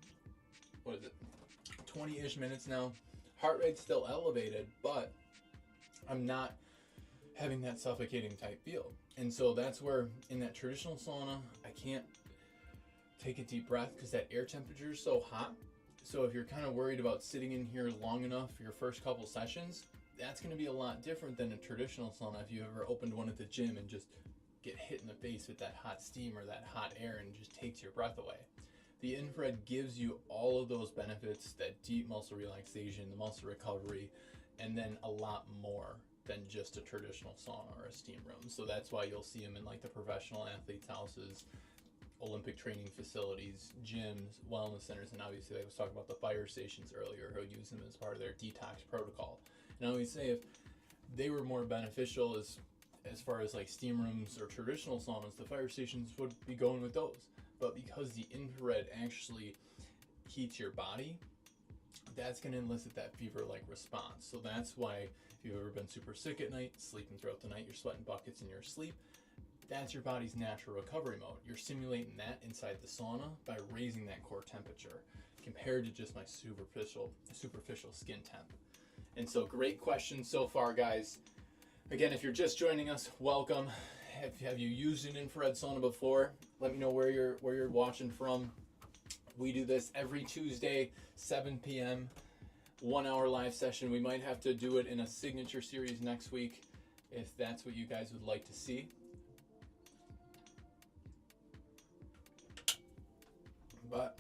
20-ish minutes now. Heart rate's still elevated, but I'm not having that suffocating type feel. And so that's where in that traditional sauna, I can't take a deep breath because that air temperature is so hot. So if you're kind of worried about sitting in here long enough for your first couple sessions, that's going to be a lot different than a traditional sauna if you ever opened one at the gym and just get hit in the face with that hot steam or that hot air and just takes your breath away. The infrared gives you all of those benefits, that deep muscle relaxation, the muscle recovery, and then a lot more than just a traditional sauna or a steam room. So that's why you'll see them in like the professional athletes' houses, Olympic training facilities, gyms, wellness centers, and obviously I was talking about the fire stations earlier who use them as part of their detox protocol. And I always say if they were more beneficial as far as like steam rooms or traditional saunas, the fire stations would be going with those. But because the infrared actually heats your body, that's going to elicit that fever-like response. So that's why if you've ever been super sick at night, sleeping throughout the night, you're sweating buckets in your sleep, that's your body's natural recovery mode. You're simulating that inside the sauna by raising that core temperature compared to just my superficial skin temp. And so great questions so far, guys. Again, if you're just joining us, welcome. Have you used an infrared sauna before? Let me know where you're watching from. We do this every Tuesday, 7 p.m., 1 hour live session. We might have to do it in a signature series next week if that's what you guys would like to see. But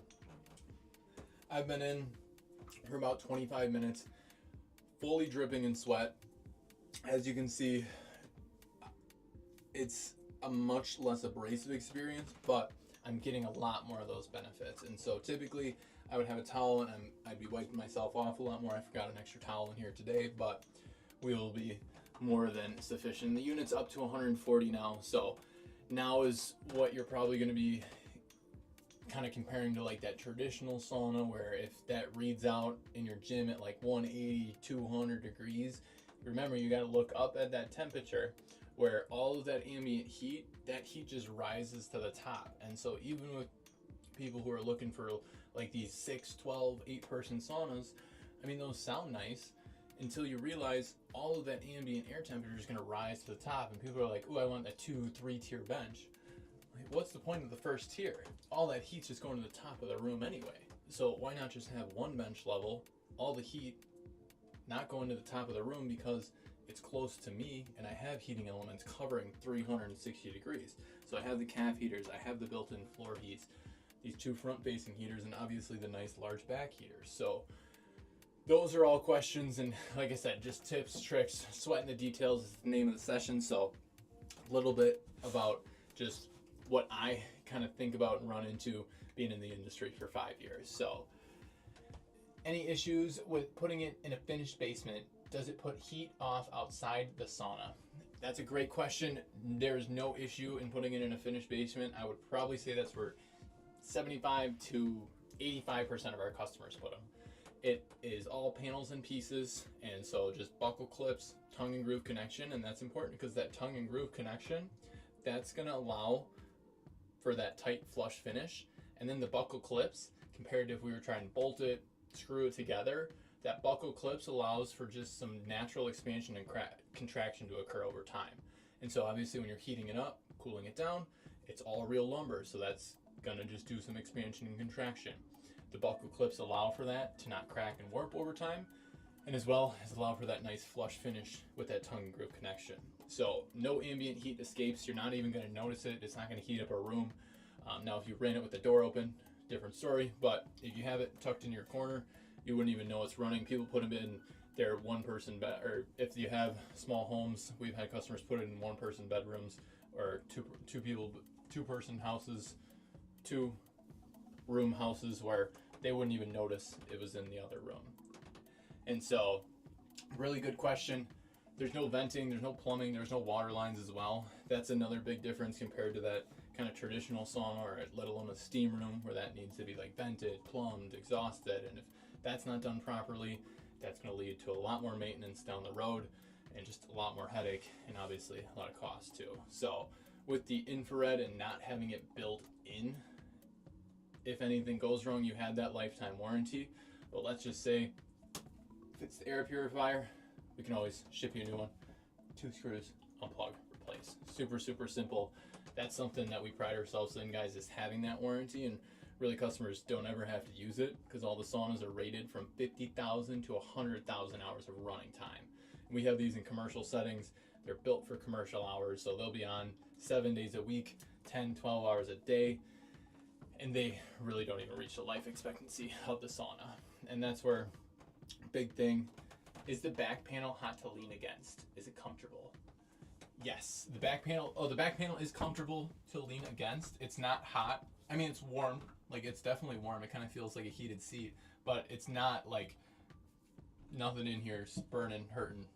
I've been in for about 25 minutes, fully dripping in sweat. As you can see, it's a much less abrasive experience, but I'm getting a lot more of those benefits. And so typically I would have a towel and I'd be wiping myself off a lot more. I forgot an extra towel in here today, but we will be more than sufficient. The unit's up to 140 now, so now is what you're probably going to be kind of comparing to like that traditional sauna, where if that reads out in your gym at like 180, 200 degrees, remember you got to look up at that temperature where all of that ambient heat, that heat just rises to the top. And so even with people who are looking for like these 6, 12, 8-person saunas, I mean, those sound nice until you realize all of that ambient air temperature is going to rise to the top. And people are like, oh, I want a 2, 3 tier bench. Like, what's the point of the first tier? All that heat's just going to the top of the room anyway. So why not just have one bench level, all the heat not going to the top of the room because it's close to me and I have heating elements covering 360 degrees. So I have the calf heaters, I have the built-in floor heats, these 2 front-facing heaters, and obviously the nice large back heaters. So those are all questions, and like I said, just tips, tricks. Sweating the details is the name of the session. So a little bit about just what I kind of think about and run into being in the industry for 5 years. So any issues with putting it in a finished basement? Does it put heat off outside the sauna? That's a great question. There's no issue in putting it in a finished basement. I would probably say that's where 75 to 85% of our customers put them. It is all panels and pieces, and so just buckle clips, tongue and groove connection, and that's important because that tongue and groove connection, that's gonna allow for that tight flush finish. And then the buckle clips, compared to if we were trying to bolt it, screw it together, that buckle clips allows for just some natural expansion and contraction to occur over time. And so obviously when you're heating it up, cooling it down, it's all real lumber, so that's gonna just do some expansion and contraction. The buckle clips allow for that to not crack and warp over time, and as well as allow for that nice flush finish with that tongue and groove connection. So no ambient heat escapes. You're not even gonna notice it. It's not gonna heat up a room. Now if you ran it with the door open, different story, but if you have it tucked in your corner, you wouldn't even know it's running. People put them in their one-person bed, or if you have small homes, we've had customers put it in one-person bedrooms or two-person houses, room houses where they wouldn't even notice it was in the other room. And so, really good question. There's no venting, there's no plumbing, there's no water lines as well. That's another big difference compared to that kind of traditional sauna, or let alone a steam room where that needs to be like vented, plumbed, exhausted. And if that's not done properly, that's going to lead to a lot more maintenance down the road and just a lot more headache, and obviously a lot of cost too. So with the infrared and not having it built in, if anything goes wrong, you had that lifetime warranty. But let's just say if it's the air purifier, we can always ship you a new one. 2 screws, unplug, replace. Super, super simple. That's something that we pride ourselves in, guys, is having that warranty, and really customers don't ever have to use it because all the saunas are rated from 50,000 to 100,000 hours of running time. And we have these in commercial settings. They're built for commercial hours, so they'll be on 7 days a week, 10, 12 hours a day, and they really don't even reach the life expectancy of the sauna. And that's where, big thing, is the back panel hot to lean against? Is it comfortable? Yes, the back panel is comfortable to lean against. It's not hot. I mean, it's warm. Like, it's definitely warm. It kind of feels like a heated but it's not like nothing in here is burning, hurting,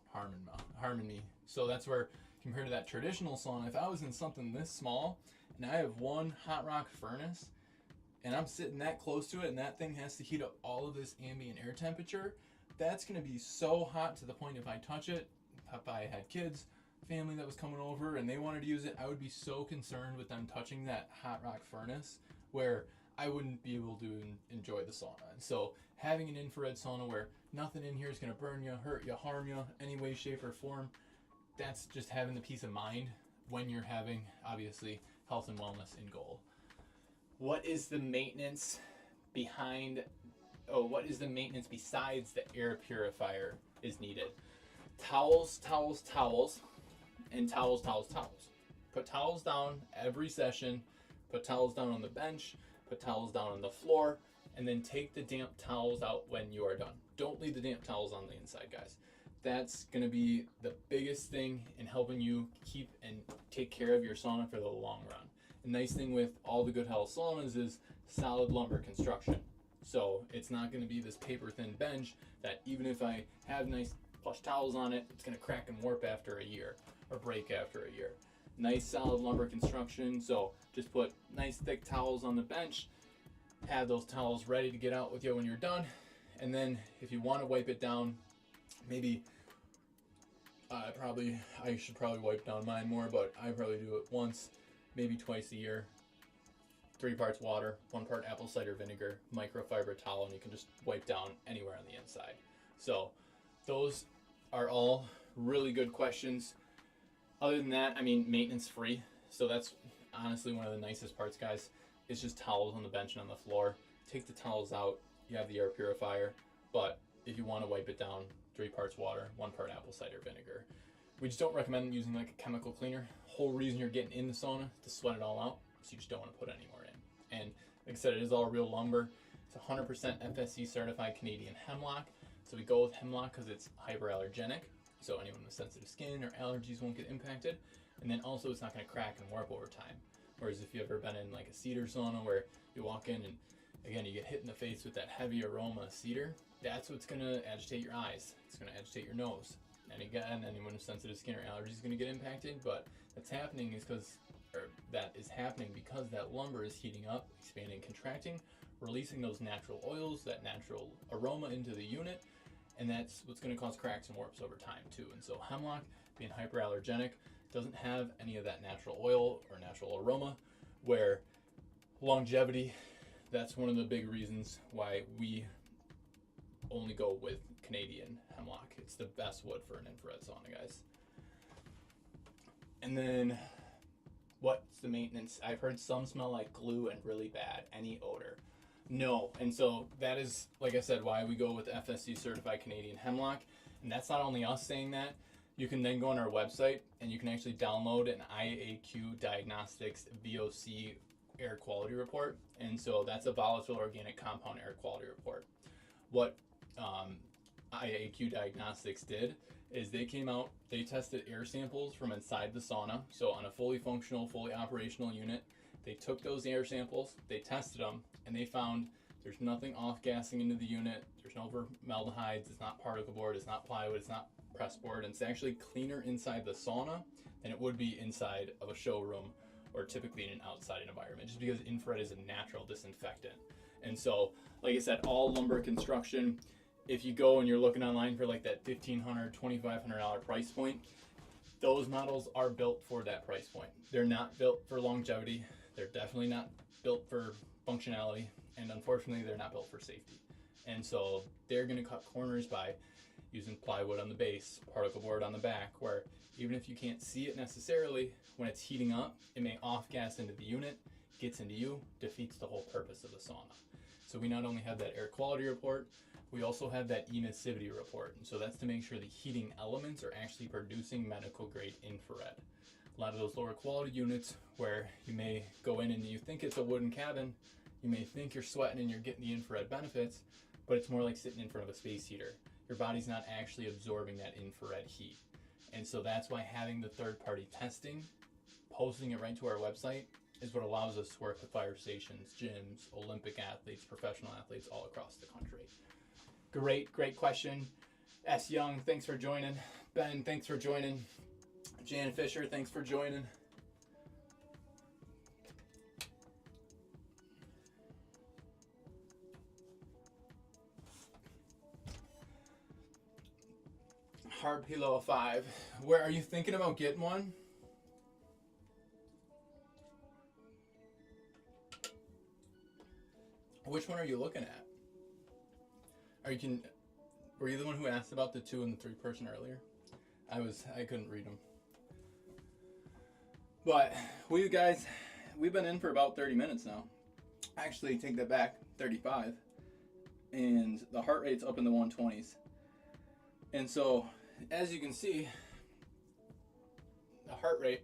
harming me. So that's where, compared to that traditional sauna, if I was in something this small and I have one hot rock furnace and I'm sitting that close to it and that thing has to heat up all of this ambient air temperature, that's going to be so hot to the point if I touch it, if I had kids, family that was coming over and they wanted to use it, I would be so concerned with them touching that hot rock furnace where I wouldn't be able to enjoy the sauna. And so having an infrared sauna where nothing in here is going to burn you, hurt you, harm you, any way, shape, or form, that's just having the peace of mind when you're having, obviously, health and wellness in goal. What is the maintenance besides the air purifier is needed? Towels, and towels. Put towels down every session, put towels down on the bench, put towels down on the floor, and then take the damp towels out when you are done. Don't leave the damp towels on the inside, guys. That's gonna be the biggest thing in helping you keep and take care of your sauna for the long run. The nice thing with all the Good Health saunas is solid lumber construction. So it's not gonna be this paper thin bench that even if I have nice plush towels on it, it's gonna crack and warp after a year or break after a year. Nice solid lumber construction, so just put nice thick towels on the bench, have those towels ready to get out with you when you're done, and then if you want to wipe it down, maybe I should probably wipe down mine more, but I probably do it once, maybe twice a year. 3 parts water, 1 part apple cider vinegar, microfiber towel, and you can just wipe down anywhere on the inside. So those are all really good questions. Other than that, I mean, maintenance free. So that's honestly one of the nicest parts, guys. It's just towels on the bench and on the floor. Take the towels out. You have the air purifier. But if you want to wipe it down, 3 parts water, 1 part apple cider vinegar. We just don't recommend using like a chemical cleaner. Whole reason you're getting in the sauna is to sweat it all out. So you just don't want to put any more in. And like I said, it is all real lumber. It's 100% FSC certified Canadian hemlock. So we go with hemlock because it's hyperallergenic. So anyone with sensitive skin or allergies won't get impacted. And then also it's not going to crack and warp over time. Whereas if you've ever been in like a cedar sauna where you walk in and again you get hit in the face with that heavy aroma of cedar, that's what's going to agitate your eyes. It's going to agitate your nose. And again, anyone with sensitive skin or allergies is going to get impacted, but that's happening because that lumber is heating up, expanding, contracting, releasing those natural oils, that natural aroma into the unit, and that's what's going to cause cracks and warps over time too. And so hemlock, being hyperallergenic, doesn't have any of that natural oil or natural aroma, where longevity, that's one of the big reasons why we only go with Canadian hemlock. It's the best wood for an infrared sauna, guys. And then what's the maintenance? I've heard some smell like glue and really bad. Any odor? No. And so that is, like I said, why we go with FSC certified Canadian hemlock. And that's not only us saying that. You can then go on our website and you can actually download an IAQ Diagnostics VOC air quality report. And so that's a volatile organic compound air quality report. What IAQ Diagnostics did is they came out, they tested air samples from inside the sauna. So on a fully functional, fully operational unit, they took those air samples, they tested them, and they found there's nothing off-gassing into the unit. There's no formaldehydes. It's not particle board. It's not plywood. It's not press board. And it's actually cleaner inside the sauna than it would be inside of a showroom or typically in an outside environment, just because infrared is a natural disinfectant. And so, like I said, all lumber construction, if you go and you're looking online for like that $1,500, $2,500 price point, those models are built for that price point. They're not built for longevity. They're definitely not built for functionality. And unfortunately, they're not built for safety. And so they're going to cut corners by using plywood on the base, particle board on the back, where even if you can't see it necessarily, when it's heating up, it may off-gas into the unit, gets into you, defeats the whole purpose of the sauna. So we not only have that air quality report, we also have that emissivity report. And so that's to make sure the heating elements are actually producing medical grade infrared. A lot of those lower quality units where you may go in and you think it's a wooden cabin, you may think you're sweating and you're getting the infrared benefits, but it's more like sitting in front of a space heater. Your body's not actually absorbing that infrared heat. And so that's why having the third-party testing, posting it right to our website, is what allows us to work with fire stations, gyms, Olympic athletes, professional athletes all across the country. Great question. S. Young, thanks for joining. Ben, thanks for joining. Jan Fisher, thanks for joining. Hard Pillow 5. Where are you thinking about getting one? Which one are you looking at? Were you the one who asked about the 2 and the 3 person earlier? I couldn't read them. But we've been in for about 30 minutes now. Actually, take that back, 35. And the heart rate's up in the 120s. And so, as you can see, the heart rate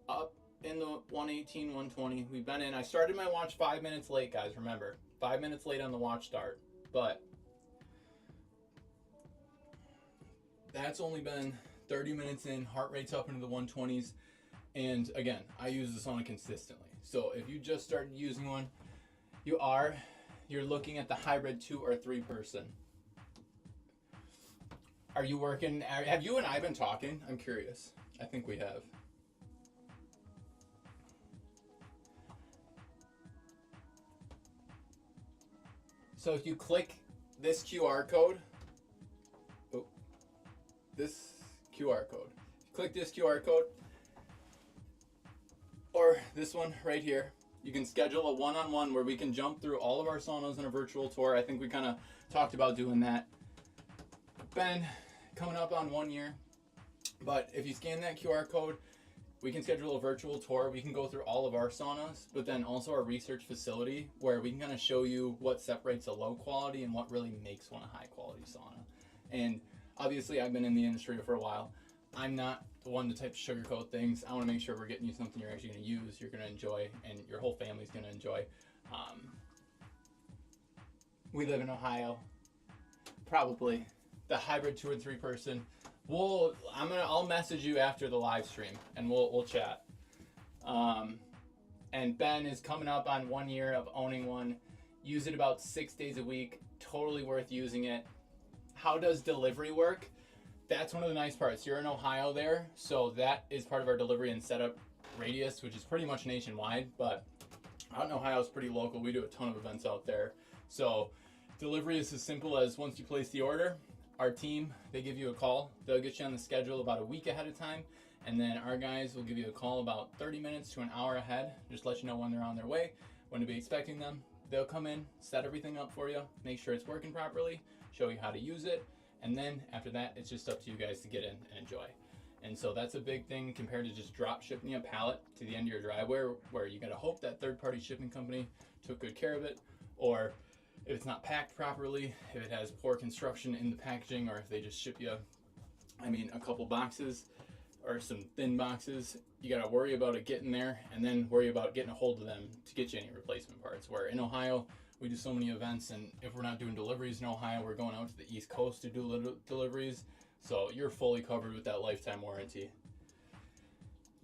up in the 118, 120. We've been in. I started my watch 5 minutes late, guys. Remember, 5 minutes late on the watch start. But that's only been 30 minutes in. Heart rate's up into the 120s. And again, I use the sauna consistently. So if you just started using one, you're looking at the hybrid 2 or 3 person. Are you working? Have you and I been talking? I'm curious. I think we have. So if you click this QR code, click this QR code, or this one right here, you can schedule a one-on-one where we can jump through all of our saunas in a virtual tour. I think we kind of talked about doing that. Ben, coming up on 1 year, but if you scan that QR code, we can schedule a virtual tour. We can go through all of our saunas, but then also our research facility where we can kind of show you what separates a low quality and what really makes one a high quality sauna. And obviously I've been in the industry for a while. I'm not the one to type sugarcoat things. I want to make sure we're getting you something you're actually going to use, you're going to enjoy, and your whole family's going to enjoy. We live in Ohio. Probably the hybrid 2 and 3 person. I'll message you after the live stream and we'll chat. And Ben is coming up on 1 year of owning one. Use it about 6 days a week. Totally worth using it. How does delivery work? That's one of the nice parts. You're in Ohio there, so that is part of our delivery and setup radius, which is pretty much nationwide, but out in Ohio is pretty local. We do a ton of events out there. So delivery is as simple as once you place the order, our team, they give you a call. They'll get you on the schedule about a week ahead of time, and then our guys will give you a call about 30 minutes to an hour ahead, just let you know when they're on their way, when to be expecting them. They'll come in, set everything up for you, make sure it's working properly, show you how to use it, and then after that, it's just up to you guys to get in and enjoy. And so that's a big thing compared to just drop shipping a pallet to the end of your driveway, where you gotta hope that third-party shipping company took good care of it, or if it's not packed properly, if it has poor construction in the packaging, or if they just ship you, a couple boxes or some thin boxes, you gotta worry about it getting there and then worry about getting a hold of them to get you any replacement parts. Where in Ohio, we do so many events, and if we're not doing deliveries in Ohio, we're going out to the East Coast to do deliveries. So you're fully covered with that lifetime warranty.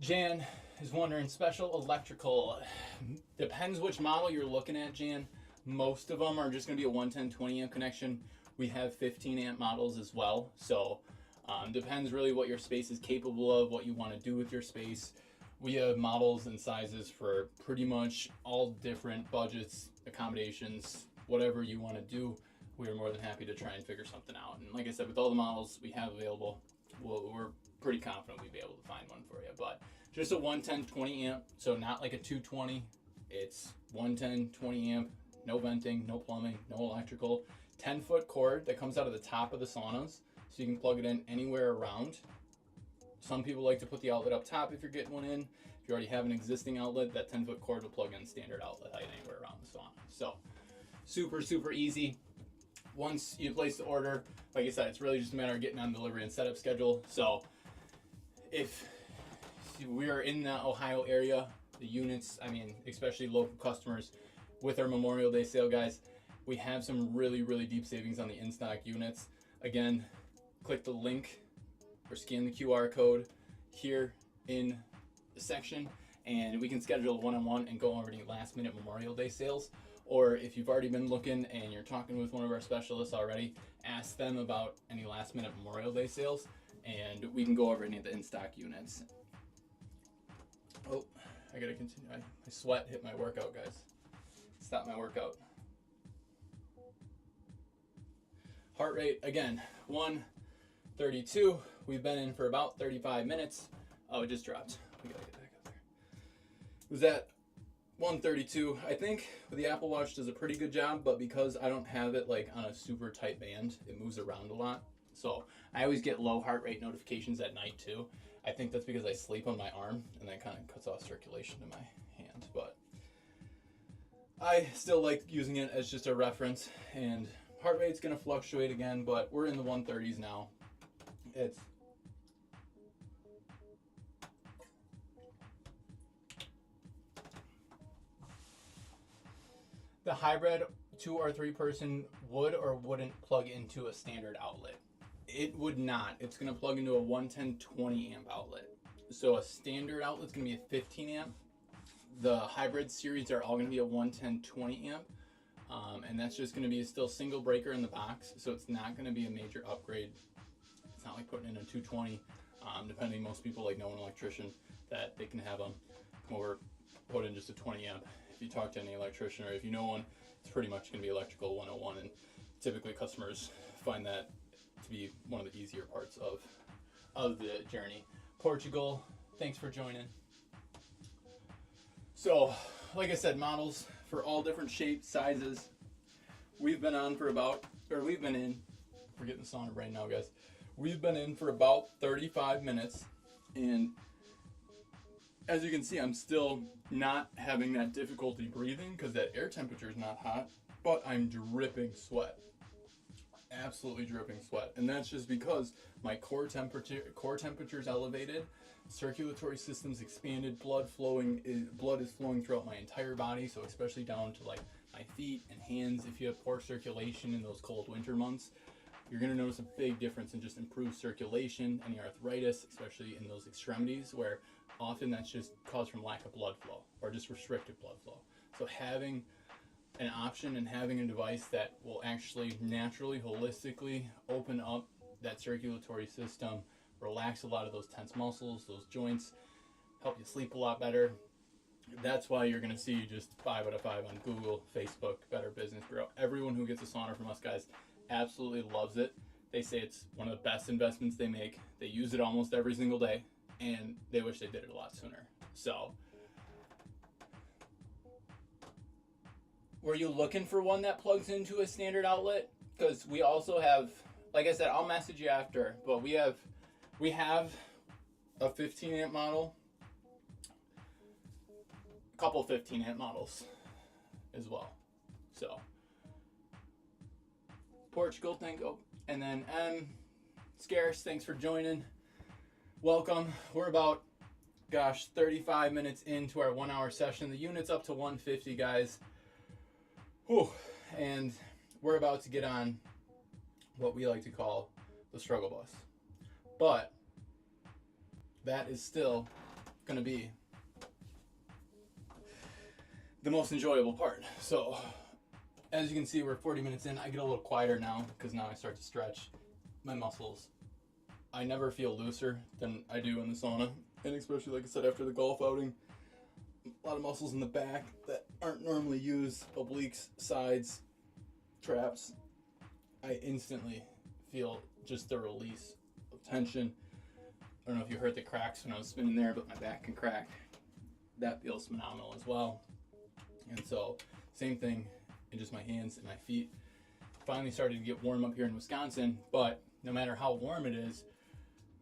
Jan is wondering, special electrical. Depends which model you're looking at, Jan. Most of them are just going to be a 110 20 amp connection. We have 15 amp models as well. So depends really what your space is capable of, what you want to do with your space. We have models and sizes for pretty much all different budgets, accommodations, whatever you want to do. We are more than happy to try and figure something out. And like I said, with all the models we have available, we're pretty confident we'd be able to find one for you. But just a 110 20 amp, so not like a 220. It's 110 20 amp, no venting, no plumbing, no electrical. 10-foot cord that comes out of the top of the saunas, so you can plug it in anywhere around. Some people like to put the outlet up top if you're getting one in. If you already have an existing outlet, that 10-foot cord will plug in standard outlet height anywhere around the sauna. So super, super easy. Once you place the order, like I said, it's really just a matter of getting on delivery and setup schedule. So if we are in the Ohio area, the units, I mean, especially local customers, with our Memorial Day sale, guys, we have some really, really deep savings on the in-stock units. Again, click the link or scan the QR code here in the section, and we can schedule a one-on-one and go over any last-minute Memorial Day sales. Or if you've already been looking and you're talking with one of our specialists already, ask them about any last-minute Memorial Day sales, and we can go over any of the in-stock units. Oh, I gotta continue. My sweat hit my workout, guys. Stop my workout. Heart rate, again, 132. We've been in for about 35 minutes. Oh, it just dropped. We gotta get back up there. It was at 132. I think the Apple Watch does a pretty good job, but because I don't have it like on a super tight band, it moves around a lot. So I always get low heart rate notifications at night too. I think that's because I sleep on my arm, and that kind of cuts off circulation to my hand. But I still like using it as just a reference, and heart rate's going to fluctuate again, but we're in the 130s now. It's the hybrid 2 or 3 person would or wouldn't plug into a standard outlet. It would not. It's going to plug into a 110 20 amp outlet. So a standard outlet's going to be a 15 amp. The hybrid series are all going to be a 110 20 amp. And that's just going to be a still single breaker in the box, so it's not going to be a major upgrade. It's not like putting in a 220, depending, most people like know an electrician that they can have them come over, put in just a 20 amp. If you talk to any electrician, or if you know one, it's pretty much going to be electrical 101, and typically customers find that to be one of the easier parts of the journey. Portugal, thanks for joining. So, like I said, models for all different shapes, sizes. We've been in, we're getting the sauna right now, guys. We've been in for about 35 minutes, and as you can see, I'm still not having that difficulty breathing because that air temperature is not hot, but I'm dripping sweat. Absolutely dripping sweat. And that's just because my core temperature is elevated, circulatory system's expanded, blood is flowing throughout my entire body, so especially down to like my feet and hands. If you have poor circulation in those cold winter months, you're going to notice a big difference in just improved circulation, any arthritis, especially in those extremities, where often that's just caused from lack of blood flow or just restricted blood flow. So having an option and having a device that will actually naturally, holistically open up that circulatory system, relax a lot of those tense muscles, those joints, help you sleep a lot better. That's why you're going to see just 5 out of 5 on Google, Facebook, Better Business Bureau. Everyone who gets a sauna from us, guys, absolutely loves it. They say it's one of the best investments they make. They use it almost every single day, and they wish they did it a lot sooner. So, were you looking for one that plugs into a standard outlet? Because we also have, like I said, I'll message you after, but we have a 15 amp model, a couple 15 amp models as well. So, Portugal, and then Scarce, thanks for joining. Welcome. We're about, 35 minutes into our 1 hour session. The unit's up to 150, guys. Whew. And we're about to get on what we like to call the struggle bus. But that is still going to be the most enjoyable part. So as you can see, we're 40 minutes in. I get a little quieter now because now I start to stretch my muscles. I never feel looser than I do in the sauna, and especially, like I said, after the golf outing, a lot of muscles in the back that aren't normally used, obliques, sides, traps. I instantly feel just the release of tension. I don't know if you heard the cracks when I was spinning there, but my back can crack. That feels phenomenal as well. And so, same thing in just my hands and my feet. Finally started to get warm up here in Wisconsin, but no matter how warm it is,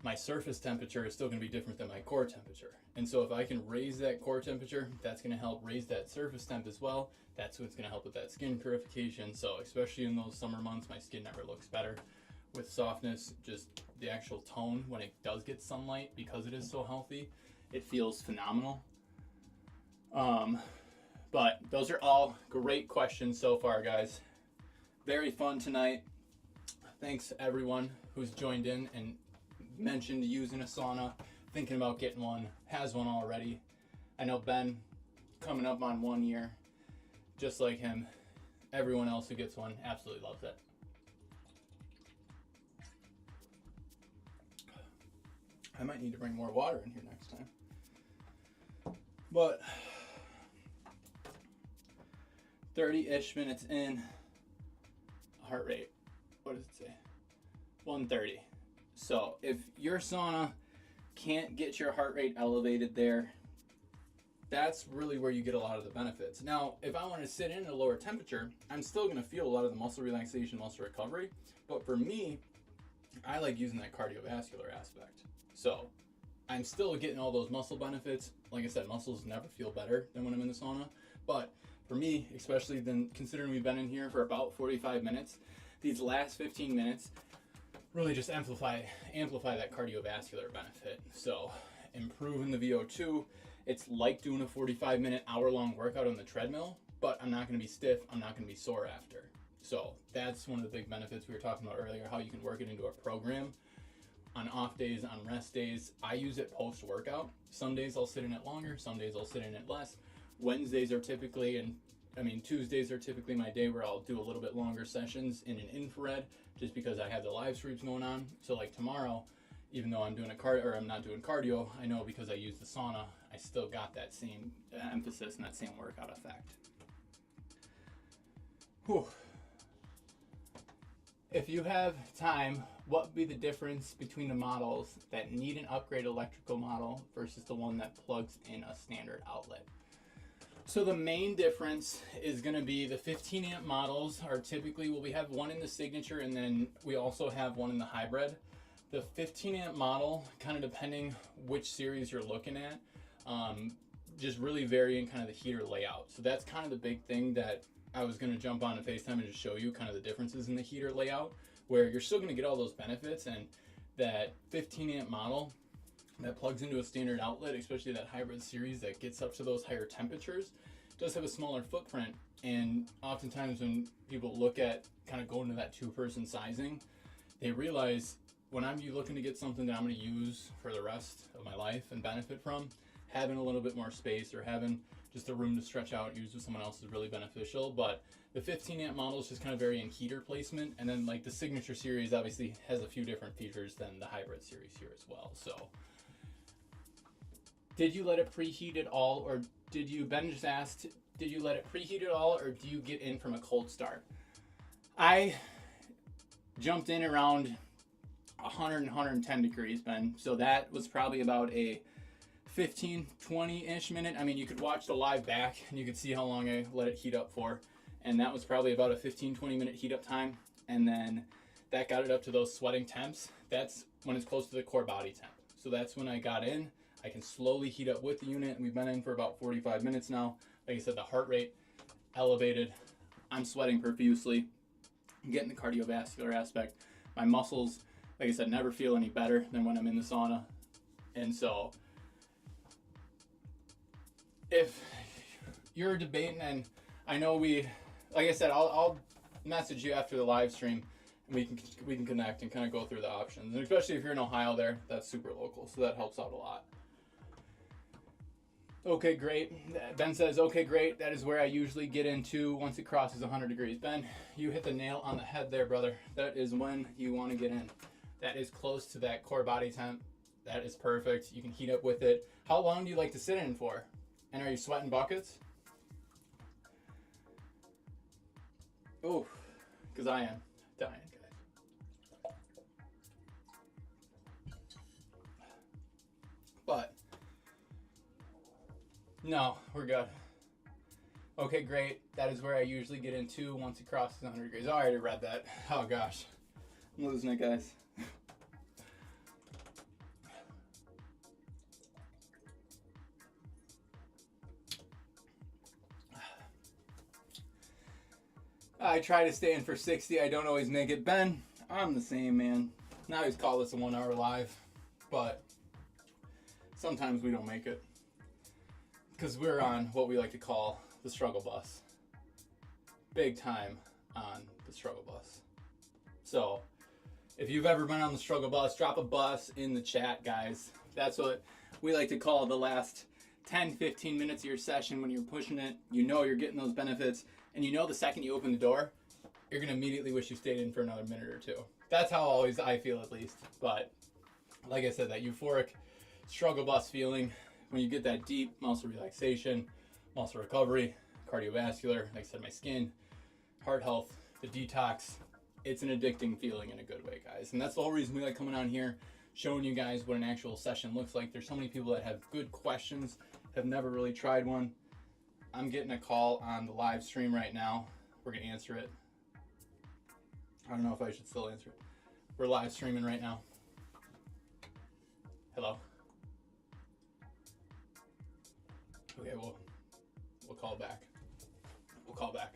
my surface temperature is still going to be different than my core temperature. And so if I can raise that core temperature, that's going to help raise that surface temp as well. That's what's going to help with that skin purification. So especially in those summer months, my skin never looks better with softness. Just the actual tone when it does get sunlight, because it is so healthy, it feels phenomenal. But those are all great questions so far, guys. Very fun tonight. Thanks everyone who's joined in and mentioned using a sauna, thinking about getting one, has one already. I know Ben, coming up on 1 year, just like him. Everyone else who gets one absolutely loves it. I might need to bring more water in here next time. But 30-ish minutes in, heart rate, what does it say? 130. So if your sauna can't get your heart rate elevated there, that's really where you get a lot of the benefits. Now, if I want to sit in at a lower temperature, I'm still going to feel a lot of the muscle relaxation, muscle recovery. But for me, I like using that cardiovascular aspect. So I'm still getting all those muscle benefits. Like I said, muscles never feel better than when I'm in the sauna. But for me, especially then considering we've been in here for about 45 minutes, these last 15 minutes really just amplify that cardiovascular benefit. So improving the VO2, it's like doing a 45-minute, hour-long workout on the treadmill, but I'm not going to be stiff, I'm not going to be sore after. So that's one of the big benefits we were talking about earlier, how you can work it into a program on off days, on rest days. I use it post-workout. Some days I'll sit in it longer, some days I'll sit in it less. Wednesdays are typically, Tuesdays are typically my day where I'll do a little bit longer sessions in an infrared, just because I have the live streams going on. So like tomorrow, even though I'm doing I'm not doing cardio, I know because I use the sauna, I still got that same emphasis and that same workout effect. Whew. If you have time, what would be the difference between the models that need an upgrade electrical model versus the one that plugs in a standard outlet? So the main difference is going to be the 15 amp models are typically, well, we have one in the Signature and then we also have one in the Hybrid. The 15 amp model, kind of depending which series you're looking at, just really varying kind of the heater layout. So that's kind of the big thing that I was going to jump on to FaceTime and just show you kind of the differences in the heater layout, where you're still going to get all those benefits, and that 15 amp model that plugs into a standard outlet, especially that Hybrid series that gets up to those higher temperatures, does have a smaller footprint. And oftentimes when people look at kind of going to that two-person sizing, they realize when I'm looking to get something that I'm going to use for the rest of my life and benefit from, having a little bit more space or having just a room to stretch out, use with someone else is really beneficial. But the 15 amp models just kind of vary in heater placement. And then like the Signature series obviously has a few different features than the Hybrid series here as well. So did you let it preheat at all, or Ben just asked, did you let it preheat at all, or do you get in from a cold start? I jumped in around 100 and 110 degrees, Ben. So that was probably about a 15, 20-ish minute. I mean, you could watch the live back and you could see how long I let it heat up for. And that was probably about a 15, 20 minute heat up time. And then that got it up to those sweating temps. That's when it's close to the core body temp. So that's when I got in. I can slowly heat up with the unit. We've been in for about 45 minutes now. Like I said, the heart rate elevated. I'm sweating profusely. I'm getting the cardiovascular aspect. My muscles, like I said, never feel any better than when I'm in the sauna. And so if you're debating, and I know like I said, I'll message you after the live stream and we can connect and kind of go through the options. And especially if you're in Ohio there, that's super local. So that helps out a lot. Okay, great. Ben says, okay, great. That is where I usually get into once it crosses 100 degrees. Ben, you hit the nail on the head there, brother. That is when you want to get in. That is close to that core body temp. That is perfect. You can heat up with it. How long do you like to sit in for? And are you sweating buckets? Oh, because I am dying, guys. But no, we're good. Okay, great. That is where I usually get into once it crosses 100 degrees. I already read that. Oh gosh, I'm losing it, guys. I try to stay in for 60. I don't always make it. Ben, I'm the same, man. I always call this a 1 hour live, but sometimes we don't make it because we're on what we like to call the struggle bus. Big time on the struggle bus. So if you've ever been on the struggle bus, drop a bus in the chat, guys. That's what we like to call the last 10-15 minutes of your session. When you're pushing it, you know you're getting those benefits, and you know the second you open the door, you're gonna immediately wish you stayed in for another minute or two. That's how always I feel, at least. But like I said, that euphoric struggle bus feeling when you get that deep muscle relaxation, muscle recovery, cardiovascular, like I said, my skin, heart health, the detox, it's an addicting feeling in a good way, guys. And that's the whole reason we like coming on here, showing you guys what an actual session looks like. There's so many people that have good questions, have never really tried one. I'm getting a call on the live stream right now. We're gonna answer it. I don't know if I should still answer it. We're live streaming right now. Hello. Okay, we'll call back. We'll call back.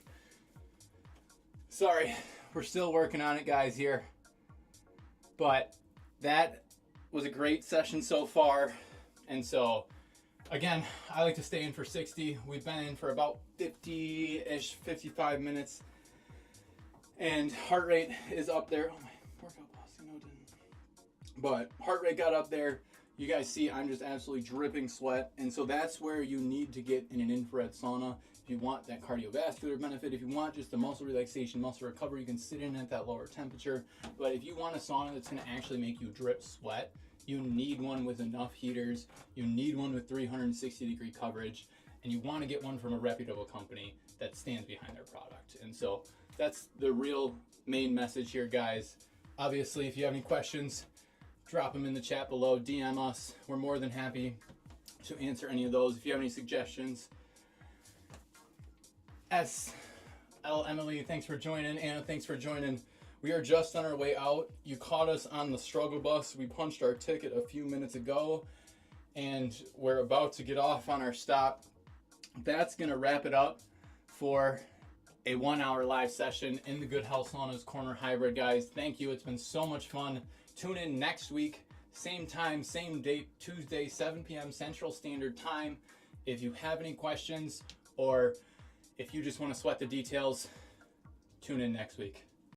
Sorry, we're still working on it, guys, here. But that was a great session so far. And so, again, I like to stay in for 60. We've been in for about 50-ish, 55 minutes. And heart rate is up there. Oh, my workout boss, didn't. But heart rate got up there. You guys see I'm just absolutely dripping sweat. And so that's where you need to get in an infrared sauna. If you want that cardiovascular benefit, if you want just the muscle relaxation, muscle recovery, you can sit in at that lower temperature. But if you want a sauna that's gonna actually make you drip sweat, you need one with enough heaters. You need one with 360-degree coverage. And you wanna get one from a reputable company that stands behind their product. And so that's the real main message here, guys. Obviously, if you have any questions, drop them in the chat below, DM us. We're more than happy to answer any of those. If you have any suggestions. Emily, thanks for joining. Anna, thanks for joining. We are just on our way out. You caught us on the struggle bus. We punched our ticket a few minutes ago, and we're about to get off on our stop. That's gonna wrap it up for a 1 hour live session in the Good Health Saunas Corner Hybrid, guys. Thank you. It's been so much fun. Tune in next week, same time, same date, Tuesday, 7 p.m. Central Standard Time. If you have any questions or if you just want to sweat the details, tune in next week.